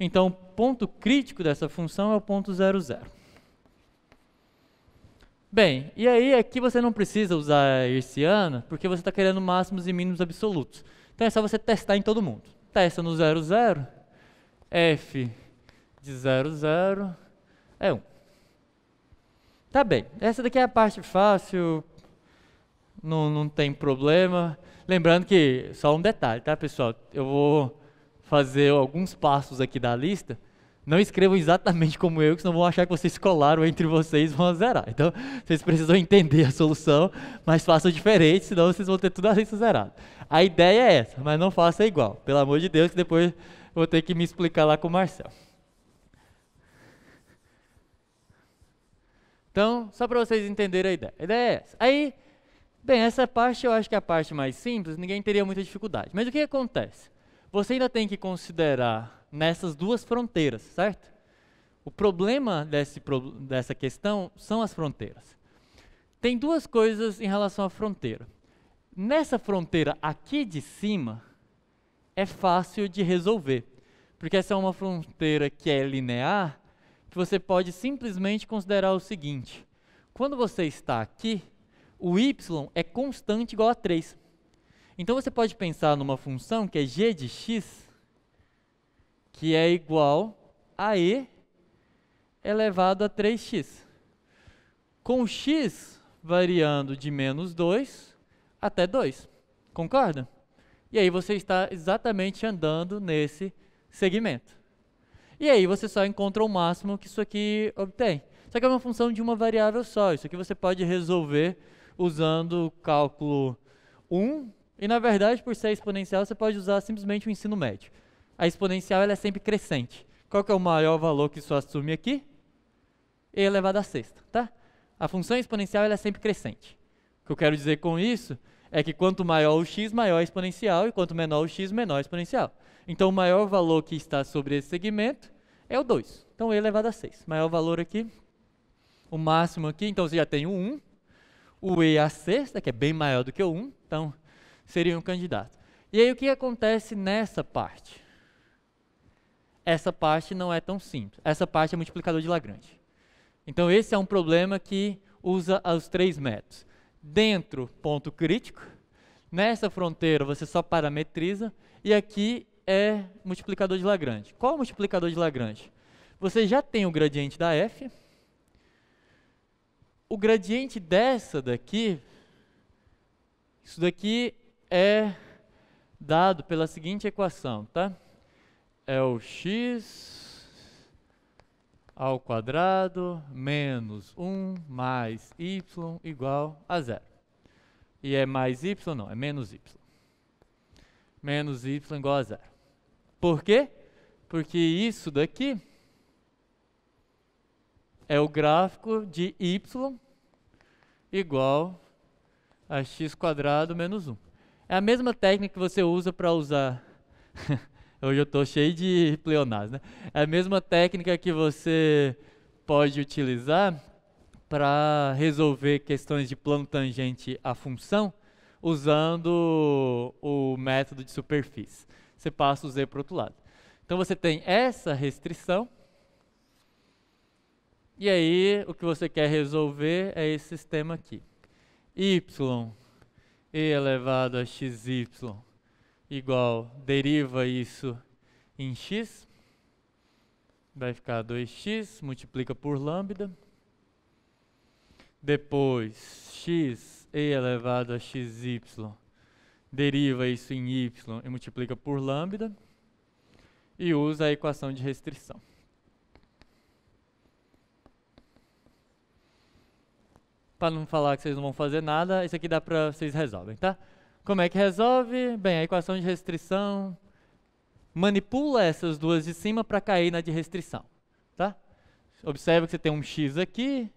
Speaker 1: Então, o ponto crítico dessa função é o ponto 0, 0. Bem, e aí aqui você não precisa usar hertziana, porque você está querendo máximos e mínimos absolutos. Então é só você testar em todo mundo. Testa no 0, 0, f de 0, 0 é 1. Tá bem, essa daqui é a parte fácil, não tem problema. Lembrando que, só um detalhe, tá pessoal? Eu vou fazer alguns passos aqui da lista. Não escrevam exatamente como eu, que senão vão achar que vocês colaram entre vocês e vão zerar. Então, vocês precisam entender a solução, mas façam diferente, senão vocês vão ter tudo a lista zerada. A ideia é essa, mas não faça igual. Pelo amor de Deus, que depois eu vou ter que me explicar lá com o Marcel. Então, só para vocês entenderem a ideia. A ideia é essa. Aí, bem, essa parte eu acho que é a parte mais simples, ninguém teria muita dificuldade. Mas o que acontece? Você ainda tem que considerar nessas duas fronteiras, certo? O problema dessa questão são as fronteiras. Tem duas coisas em relação à fronteira. Nessa fronteira aqui de cima, é fácil de resolver, porque essa é uma fronteira que é linear, que você pode simplesmente considerar o seguinte: quando você está aqui, o y é constante igual a 3. Então você pode pensar numa função que é g de x, que é igual a e elevado a 3x, com x variando de menos 2 até 2. Concorda? E aí você está exatamente andando nesse segmento. E aí você só encontra o máximo que isso aqui obtém. Só que é uma função de uma variável só. Isso aqui você pode resolver usando o cálculo 1. E na verdade, por ser exponencial, você pode usar simplesmente o ensino médio. A exponencial ela é sempre crescente. Qual que é o maior valor que isso assume aqui? E elevado a sexta, tá? A função exponencial ela é sempre crescente. O que eu quero dizer com isso é que quanto maior o x, maior a exponencial, e quanto menor o x, menor a exponencial. Então o maior valor que está sobre esse segmento é o 2. Então e elevado a 6. Maior valor aqui, o máximo aqui, então você já tem o 1. O e a sexta, que é bem maior do que o 1, então seria um candidato. E aí o que acontece nessa parte? Essa parte não é tão simples. Essa parte é multiplicador de Lagrange. Então esse é um problema que usa os 3 métodos. Dentro, ponto crítico. Nessa fronteira você só parametriza. E aqui é multiplicador de Lagrange. Qual é o multiplicador de Lagrange? Você já tem o gradiente da f. O gradiente dessa daqui, isso daqui é dado pela seguinte equação, tá? É o x ao quadrado menos 1 mais y igual a 0. E é mais y? Não, é menos y. Menos y igual a 0. Por quê? Porque isso daqui é o gráfico de y igual a x quadrado menos 1. É a mesma técnica que você usa para usar... Hoje eu estou cheio de pleonasmo, né? É a mesma técnica que você pode utilizar para resolver questões de plano tangente à função usando o método de superfície. Você passa o z para o outro lado. Então você tem essa restrição. E aí o que você quer resolver é esse sistema aqui. Y e elevado a xy igual, deriva isso em x, vai ficar 2x, multiplica por lambda. Depois, x e elevado a xy, deriva isso em y e multiplica por lambda. E usa a equação de restrição. Para não falar que vocês não vão fazer nada, isso aqui dá para vocês resolvem, tá? Como é que resolve? Bem, a equação de restrição manipula essas duas de cima para cair na de restrição, tá? Observe que você tem um x aqui,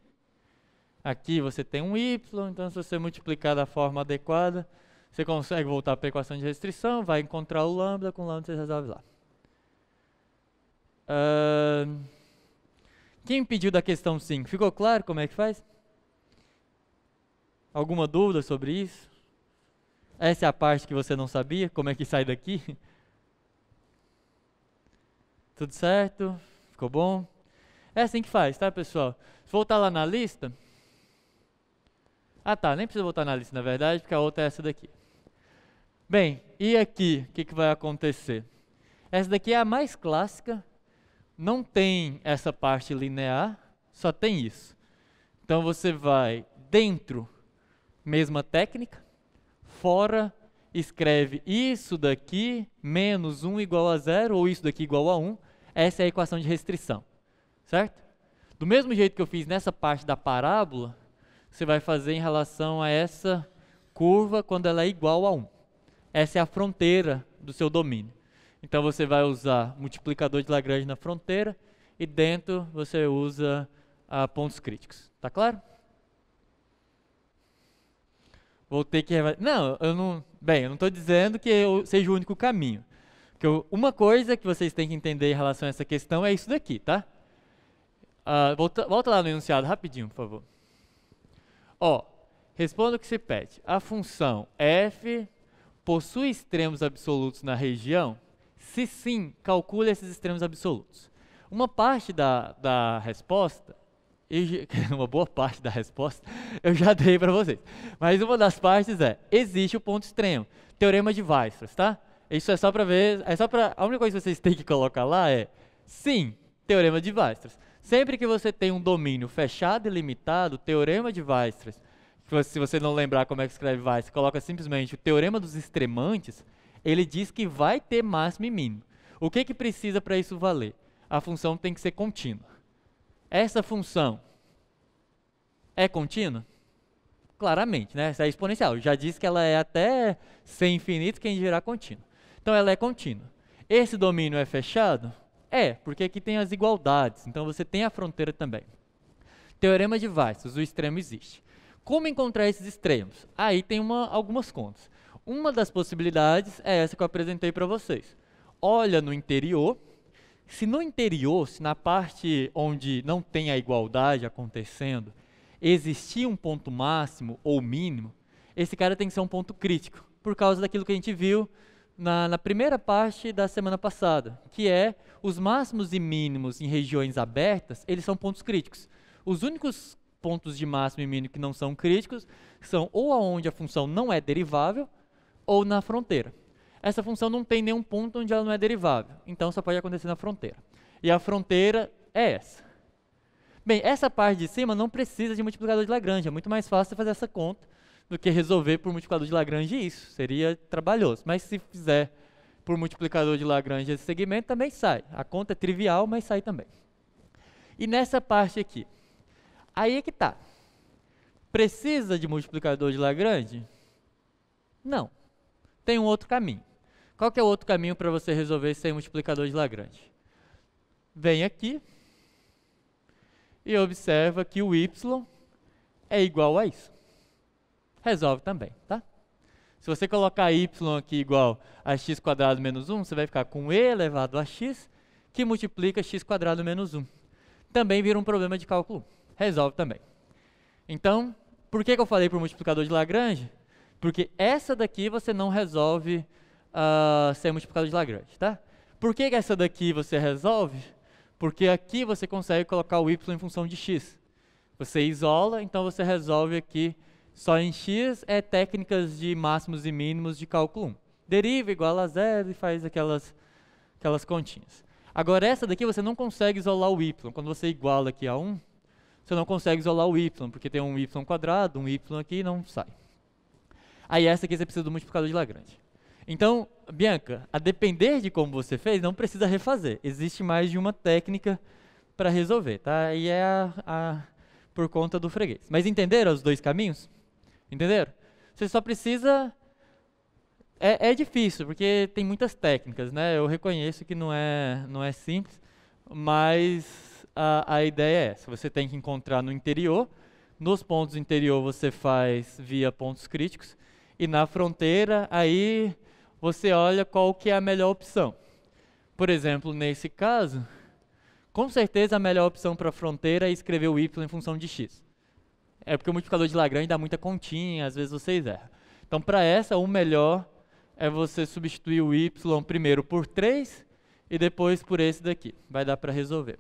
Speaker 1: aqui você tem um y, então se você multiplicar da forma adequada, você consegue voltar para a equação de restrição, vai encontrar o lambda, com lambda você resolve lá. Quem pediu da questão 5? Ficou claro como é que faz? Alguma dúvida sobre isso? Essa é a parte que você não sabia? Como é que sai daqui? Tudo certo? Ficou bom? É assim que faz, tá, pessoal? Se voltar lá na lista... Ah, tá, nem precisa voltar na lista, na verdade, porque a outra é essa daqui. Bem, e aqui, o que vai acontecer? Essa daqui é a mais clássica, não tem essa parte linear, só tem isso. Então você vai dentro, mesma técnica, fora, escreve isso daqui, menos 1 igual a 0, ou isso daqui igual a 1. Essa é a equação de restrição, certo? Do mesmo jeito que eu fiz nessa parte da parábola, você vai fazer em relação a essa curva quando ela é igual a 1. Essa é a fronteira do seu domínio. Então você vai usar multiplicador de Lagrange na fronteira e dentro você usa pontos críticos. Tá claro? Vou ter que... Não, eu não... Bem, eu não estou dizendo que eu seja o único caminho. Porque uma coisa que vocês têm que entender em relação a essa questão é isso daqui, tá? Volta lá no enunciado rapidinho, por favor. Ó, responda o que se pede. A função f possui extremos absolutos na região? Se sim, calcule esses extremos absolutos. Uma parte da resposta, uma boa parte da resposta, eu já dei para vocês. Mas uma das partes é, existe o ponto extremo. Teorema de Weierstrass, tá? Isso é só para ver, a única coisa que vocês têm que colocar lá é, sim, teorema de Weierstrass. Sempre que você tem um domínio fechado e limitado, teorema de Weierstrass, se você não lembrar como é que escreve Weierstrass, coloca simplesmente o teorema dos extremantes, ele diz que vai ter máximo e mínimo. O que precisa para isso valer? A função tem que ser contínua. Essa função é contínua? Claramente, né? Essa é exponencial. Já disse que ela é até ser infinito, quem dirá contínua. Então ela é contínua. Esse domínio é fechado? É, porque aqui tem as igualdades, então você tem a fronteira também. Teorema de Weierstrass, o extremo existe. Como encontrar esses extremos? Aí tem algumas contas. Uma das possibilidades é essa que eu apresentei para vocês. Olha no interior. Se no interior, se na parte onde não tem a igualdade acontecendo, existir um ponto máximo ou mínimo, esse cara tem que ser um ponto crítico, por causa daquilo que a gente viu na primeira parte da semana passada, que é os máximos e mínimos em regiões abertas, eles são pontos críticos. Os únicos pontos de máximo e mínimo que não são críticos são ou aonde a função não é derivável ou na fronteira. Essa função não tem nenhum ponto onde ela não é derivável, então só pode acontecer na fronteira. E a fronteira é essa. Bem, essa parte de cima não precisa de multiplicador de Lagrange, é muito mais fácil fazer essa conta do que resolver por multiplicador de Lagrange isso, seria trabalhoso. Mas se fizer por multiplicador de Lagrange esse segmento, também sai. A conta é trivial, mas sai também. E nessa parte aqui, aí é que está. Precisa de multiplicador de Lagrange? Não. Tem um outro caminho. Qual que é o outro caminho para você resolver sem multiplicador de Lagrange? Vem aqui e observa que o y é igual a isso. Resolve também, tá? Se você colocar y aqui igual a x² menos 1, você vai ficar com e elevado a x, que multiplica x² menos 1. Também vira um problema de cálculo 1. Resolve também. Então, por que eu falei por multiplicador de Lagrange? Porque essa daqui você não resolve sem multiplicador de Lagrange, tá? Por que essa daqui você resolve? Porque aqui você consegue colocar o y em função de x. Você isola, então você resolve aqui só em x, é técnicas de máximos e mínimos de cálculo 1. Deriva igual a 0 e faz aquelas continhas. Agora essa daqui você não consegue isolar o y. Quando você iguala aqui a 1, você não consegue isolar o y, porque tem um y², um y aqui e não sai. Aí essa aqui você precisa do multiplicador de Lagrange. Então, Bianca, a depender de como você fez, não precisa refazer. Existe mais de uma técnica para resolver, tá? E é por conta do freguês. Mas entenderam os dois caminhos? Entenderam? Você só precisa É difícil, porque tem muitas técnicas, né? Eu reconheço que não é simples, mas a ideia é essa. Você tem que encontrar no interior, nos pontos do interior você faz via pontos críticos, e na fronteira, aí você olha qual que é a melhor opção. Por exemplo, nesse caso, com certeza a melhor opção para a fronteira é escrever o y em função de x. É porque o multiplicador de Lagrange dá muita continha, às vezes vocês erram. Então, para essa, o melhor é você substituir o y primeiro por 3 e depois por esse daqui. Vai dar para resolver.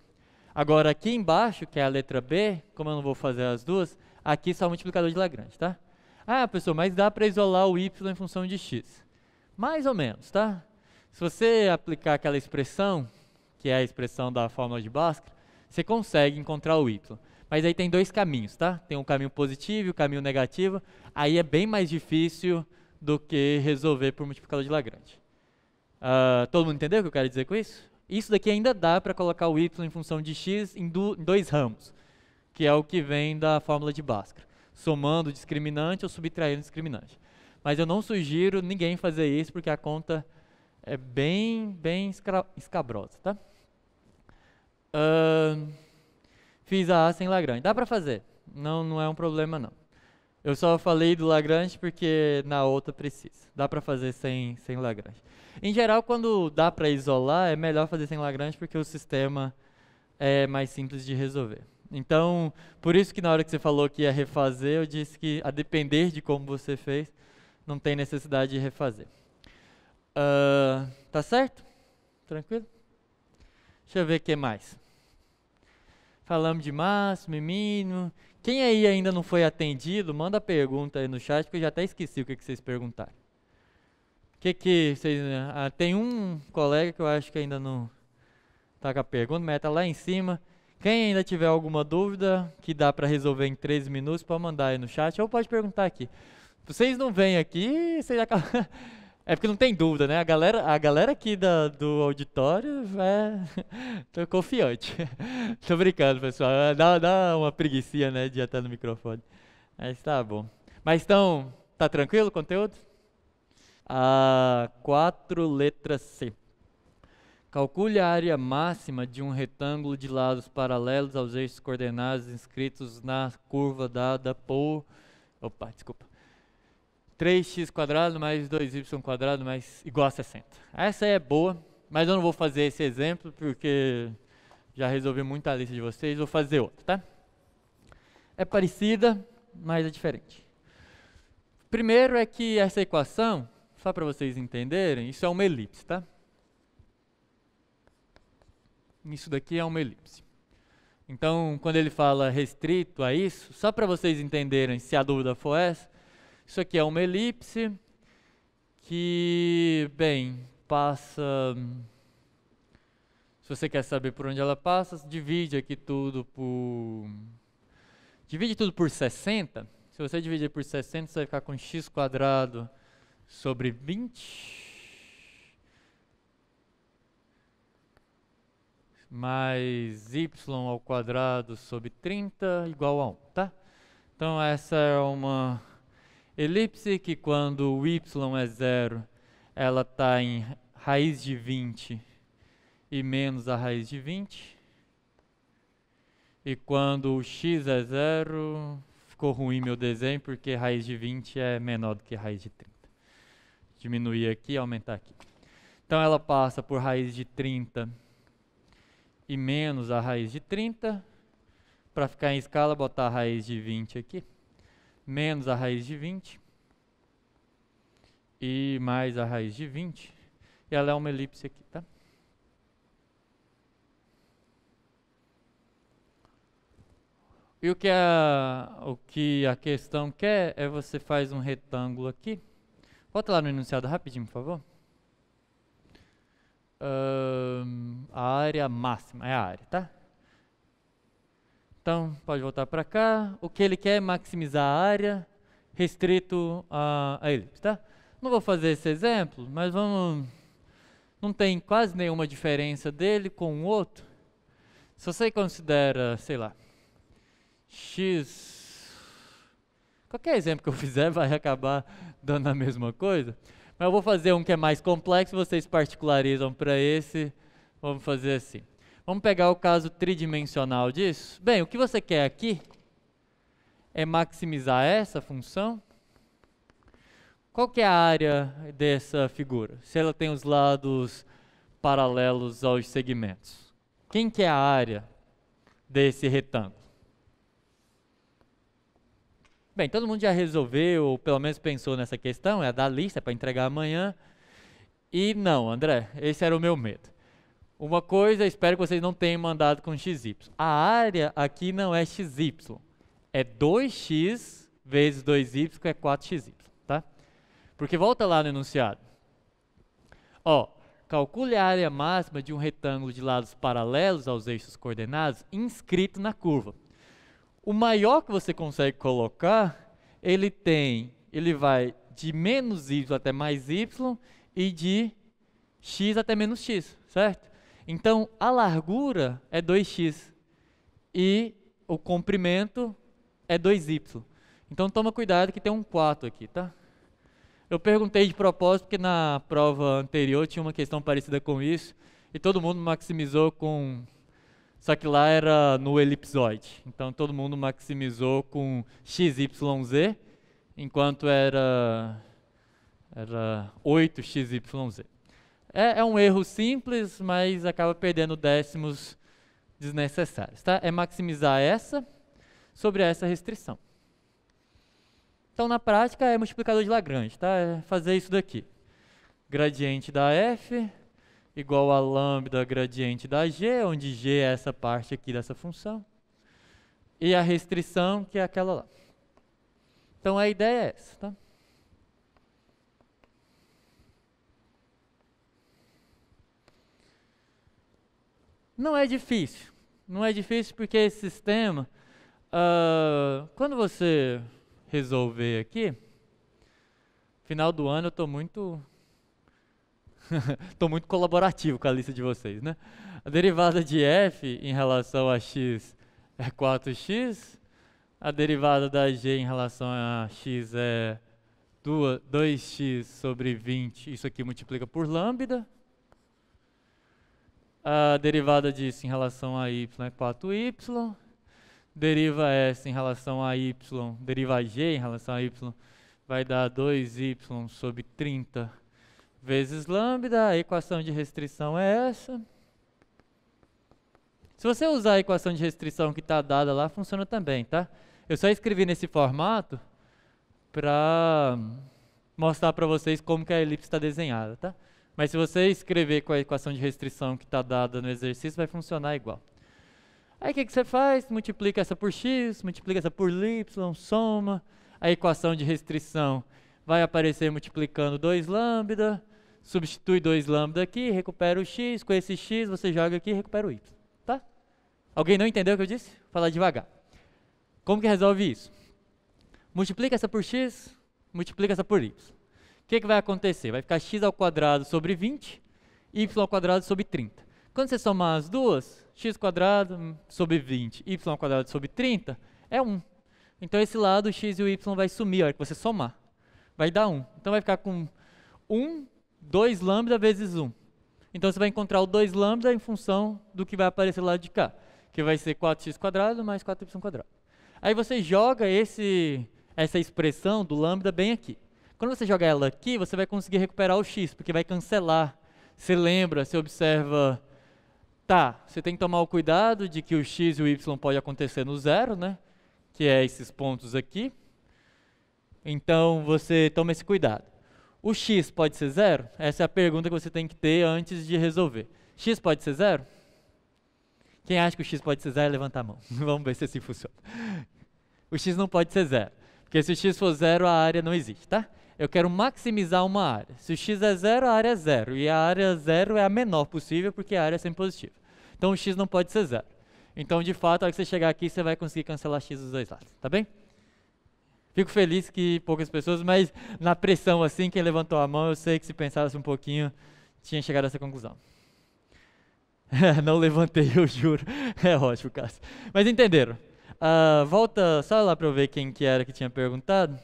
Speaker 1: Agora, aqui embaixo, que é a letra B, como eu não vou fazer as duas, aqui só o multiplicador de Lagrange, tá? Ah, pessoal, mas dá para isolar o y em função de x. Mais ou menos, tá? Se você aplicar aquela expressão, que é a expressão da fórmula de Bhaskara, você consegue encontrar o y. Mas aí tem dois caminhos, tá? Tem um caminho positivo e o caminho negativo. Aí é bem mais difícil do que resolver por multiplicador de Lagrange. Todo mundo entendeu o que eu quero dizer com isso? Isso daqui ainda dá para colocar o y em função de x em dois ramos, que é o que vem da fórmula de Bhaskara, somando o discriminante ou subtraindo o discriminante. Mas eu não sugiro ninguém fazer isso, porque a conta é bem escabrosa, tá? Fiz a A sem Lagrange. Dá para fazer, não é um problema não. Eu só falei do Lagrange porque na outra precisa. Dá para fazer sem Lagrange. Em geral, quando dá para isolar, é melhor fazer sem Lagrange porque o sistema é mais simples de resolver. Então, por isso que na hora que você falou que ia refazer, eu disse que a depender de como você fez, não tem necessidade de refazer. Tá certo? Tranquilo? Deixa eu ver o que mais. Falamos de máximo e mínimo. Quem aí ainda não foi atendido, manda pergunta aí no chat, porque eu já até esqueci o que vocês perguntaram. Tem um colega que eu acho que ainda não está com a pergunta, mas está lá em cima. Quem ainda tiver alguma dúvida que dá para resolver em 13 minutos, pode mandar aí no chat ou pode perguntar aqui. Vocês não vêm aqui, vocês acabam... É porque não tem dúvida, né? A galera aqui do auditório tô confiante. Tô brincando, pessoal. Dá uma preguicinha, né, de estar no microfone. Mas tá bom. Mas então, tá tranquilo o conteúdo? 4, letra C. Calcule a área máxima de um retângulo de lados paralelos aos eixos coordenados inscritos na curva dada por... 3x² mais 2y² mais igual a 60. Essa é boa, mas eu não vou fazer esse exemplo porque já resolvi muita lista de vocês, vou fazer outra, tá? É parecida, mas é diferente. Primeiro é que essa equação, só para vocês entenderem, isso é uma elipse, tá? Isso daqui é uma elipse. Então, quando ele fala restrito a isso, só para vocês entenderem se a dúvida for essa, isso aqui é uma elipse que, bem, passa... Se você quer saber por onde ela passa, divide aqui tudo por... Divide tudo por 60. Se você dividir por 60, você vai ficar com x² sobre 20. Mais y² sobre 30 igual a 1, tá? Então essa é uma... elipse que quando o y é 0, ela está em raiz de 20 e menos a raiz de 20. E quando o x é 0, ficou ruim meu desenho porque raiz de 20 é menor do que raiz de 30. Diminuir aqui e aumentar aqui. Então ela passa por raiz de 30 e menos a raiz de 30. Para ficar em escala, botar a raiz de 20 aqui. Menos a raiz de 20 e mais a raiz de 20, e ela é uma elipse aqui, tá? E o que a questão quer é você faz um retângulo aqui. Volta lá no enunciado rapidinho, por favor. A área máxima é a área, tá? Então, pode voltar para cá. O que ele quer é maximizar a área restrito a elipse, tá? Não vou fazer esse exemplo, mas vamos... Não tem quase nenhuma diferença dele com o outro. Se você considera, sei lá, x... Qualquer exemplo que eu fizer vai acabar dando a mesma coisa. Mas eu vou fazer um que é mais complexo, vocês particularizam para esse. Vamos fazer assim. Vamos pegar o caso tridimensional disso. Bem, o que você quer aqui é maximizar essa função. Qual que é a área dessa figura? Se ela tem os lados paralelos aos segmentos. Quem que é a área desse retângulo? Bem, todo mundo já resolveu, ou pelo menos pensou nessa questão, é a da lista, é para entregar amanhã. E não, André, esse era o meu medo. Uma coisa, espero que vocês não tenham mandado com XY. A área aqui não é XY, é 2x vezes 2y, que é 4xy, tá? Porque volta lá no enunciado. Ó, calcule a área máxima de um retângulo de lados paralelos aos eixos coordenados inscrito na curva. O maior que você consegue colocar, ele vai de menos y até mais y e de x até menos x, certo? Então, a largura é 2x e o comprimento é 2y. Então, toma cuidado que tem um 4 aqui, tá? Eu perguntei de propósito porque na prova anterior tinha uma questão parecida com isso e todo mundo maximizou com... Só que lá era no elipsoide, então todo mundo maximizou com XYZ, enquanto era 8XYZ. É um erro simples, mas acaba perdendo décimos desnecessários, tá? É maximizar essa sobre essa restrição. Então, na prática, é multiplicador de Lagrange, tá? É fazer isso daqui. Gradiente da f igual a lambda gradiente da g, onde g é essa parte aqui dessa função. E a restrição, que é aquela lá. Então, a ideia é essa, tá? Não é difícil. Não é difícil porque esse sistema, quando você resolver aqui, final do ano eu estou muito colaborativo com a lista de vocês, né? A derivada de f em relação a x é 4x, a derivada da g em relação a x é 2x sobre 20, isso aqui multiplica por lambda. A derivada disso em relação a y é 4y, deriva s em relação a y, deriva g em relação a y, vai dar 2y sobre 30 vezes lambda, a equação de restrição é essa. Se você usar a equação de restrição que está dada lá, funciona também, tá? Eu só escrevi nesse formato para mostrar para vocês como que a elipse está desenhada, tá? Mas se você escrever com a equação de restrição que está dada no exercício, vai funcionar igual. Aí o que você faz? Multiplica essa por x, multiplica essa por y, soma. A equação de restrição vai aparecer multiplicando 2 lambda, substitui 2 lambda aqui, recupera o x, com esse x você joga aqui e recupera o y, tá? Alguém não entendeu o que eu disse? Vou falar devagar. Como que resolve isso? Multiplica essa por x, multiplica essa por y. O que vai acontecer? Vai ficar x ao quadrado sobre 20, y ao quadrado sobre 30. Quando você somar as duas, x quadrado sobre 20, y ao quadrado sobre 30, é 1. Então esse lado, o x e o y vai sumir, a hora que você somar. Vai dar 1. Então vai ficar com 1, 2 lambda vezes 1. Então você vai encontrar o 2 lambda em função do que vai aparecer do lado de cá, que vai ser 4x quadrado mais 4y quadrado. Aí você joga essa expressão do lambda bem aqui. Quando você jogar ela aqui, você vai conseguir recuperar o x, porque vai cancelar. Você lembra, você observa... Tá, você tem que tomar o cuidado de que o x e o y pode acontecer no zero, né? Que é esses pontos aqui. Então, você toma esse cuidado. O x pode ser zero? Essa é a pergunta que você tem que ter antes de resolver. X pode ser zero? Quem acha que o x pode ser zero, levanta a mão. Vamos ver se assim funciona. O x não pode ser zero. Porque se o x for zero, a área não existe, tá? Eu quero maximizar uma área. Se o x é zero, a área é zero. E a área zero é a menor possível, porque a área é sempre positiva. Então o x não pode ser zero. Então, de fato, a hora que você chegar aqui, você vai conseguir cancelar x dos dois lados, tá bem? Fico feliz que poucas pessoas, mas na pressão assim, quem levantou a mão, eu sei que se pensasse um pouquinho, tinha chegado a essa conclusão. Não levantei, eu juro. É ótimo, Cássio. Mas entenderam? Volta só lá para eu ver quem que era que tinha perguntado.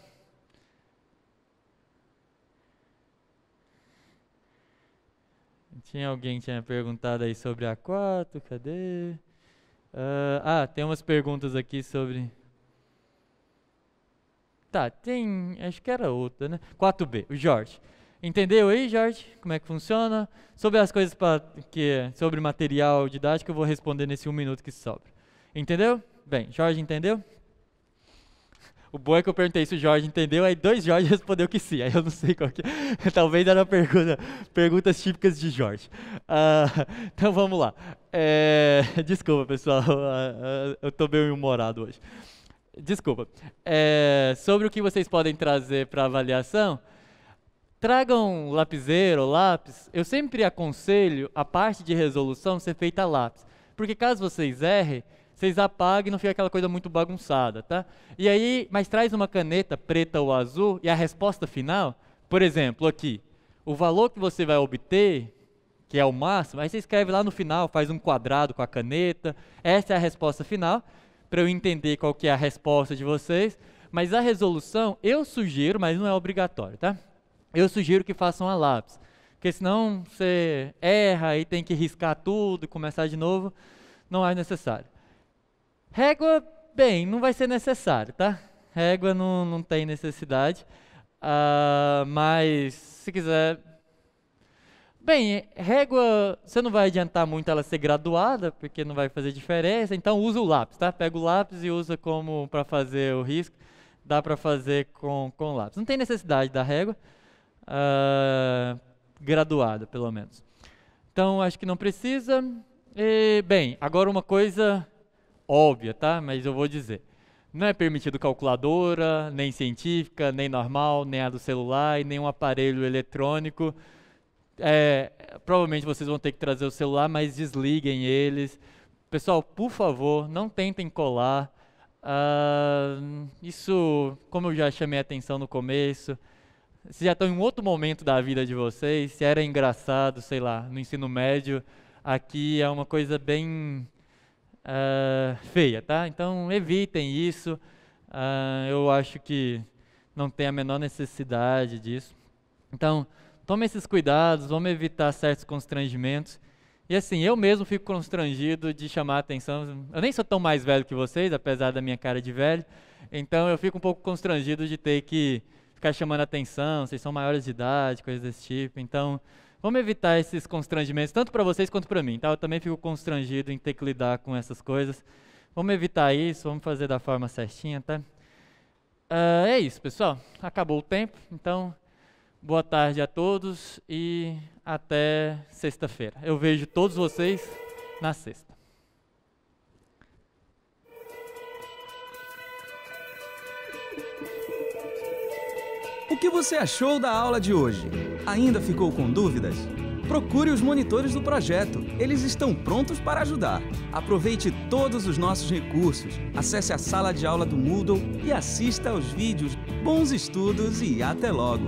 Speaker 1: Tinha alguém que tinha perguntado aí sobre A4, cadê? Tem umas perguntas aqui sobre... Tá, acho que era outra, né? 4B, o Jorge. Entendeu aí, Jorge? Como é que funciona? Sobre as coisas sobre material didático, eu vou responder nesse 1 minuto que sobra. Entendeu? Bem, Jorge entendeu? O bom é que eu perguntei se o Jorge entendeu, aí 2 Jorge respondeu que sim, aí eu não sei qual que é. Talvez era perguntas típicas de Jorge. Então vamos lá. Desculpa, pessoal, eu tô bem humorado hoje. Desculpa. Sobre o que vocês podem trazer para avaliação, tragam lapiseira ou lápis. Eu sempre aconselho a parte de resolução ser feita a lápis, porque caso vocês errem, vocês apagam e não fica aquela coisa muito bagunçada, tá? E aí, mas traz uma caneta preta ou azul e a resposta final, por exemplo, aqui, o valor que você vai obter, que é o máximo, aí você escreve lá no final, faz um quadrado com a caneta, essa é a resposta final, para eu entender qual que é a resposta de vocês, mas a resolução eu sugiro, mas não é obrigatório, tá? Eu sugiro que façam a lápis, porque senão você erra e tem que riscar tudo e começar de novo, não é necessário. Régua, bem, não vai ser necessário, tá? Régua não tem necessidade, mas se quiser... Bem, régua, você não vai adiantar muito ela ser graduada, porque não vai fazer diferença, então usa o lápis, tá? Pega o lápis e usa como para fazer o risco, dá para fazer com lápis. Não tem necessidade da régua, graduada, pelo menos. Então, acho que não precisa. Bem, agora uma coisa... óbvia, tá? Mas eu vou dizer. Não é permitido calculadora, nem científica, nem normal, nem a do celular e nem um aparelho eletrônico. Provavelmente vocês vão ter que trazer o celular, mas desliguem eles. Pessoal, por favor, não tentem colar. Isso, como eu já chamei a atenção no começo, vocês já estão em um outro momento da vida de vocês. Se era engraçado, sei lá, no ensino médio, aqui é uma coisa bem... feia, tá? Então evitem isso. Eu acho que não tem a menor necessidade disso. Então, tome esses cuidados, vamos evitar certos constrangimentos. E assim, eu mesmo fico constrangido de chamar a atenção. Eu nem sou tão mais velho que vocês, apesar da minha cara de velho. Então eu fico um pouco constrangido de ter que ficar chamando a atenção, vocês são maiores de idade, coisas desse tipo. Então, vamos evitar esses constrangimentos, tanto para vocês quanto para mim, tá? Eu também fico constrangido em ter que lidar com essas coisas. Vamos evitar isso, vamos fazer da forma certinha, tá? É isso, pessoal. Acabou o tempo, então boa tarde a todos e até sexta-feira. Eu vejo todos vocês na sexta.
Speaker 2: O que você achou da aula de hoje? Ainda ficou com dúvidas? Procure os monitores do projeto, eles estão prontos para ajudar. Aproveite todos os nossos recursos, acesse a sala de aula do Moodle e assista aos vídeos. Bons estudos e até logo!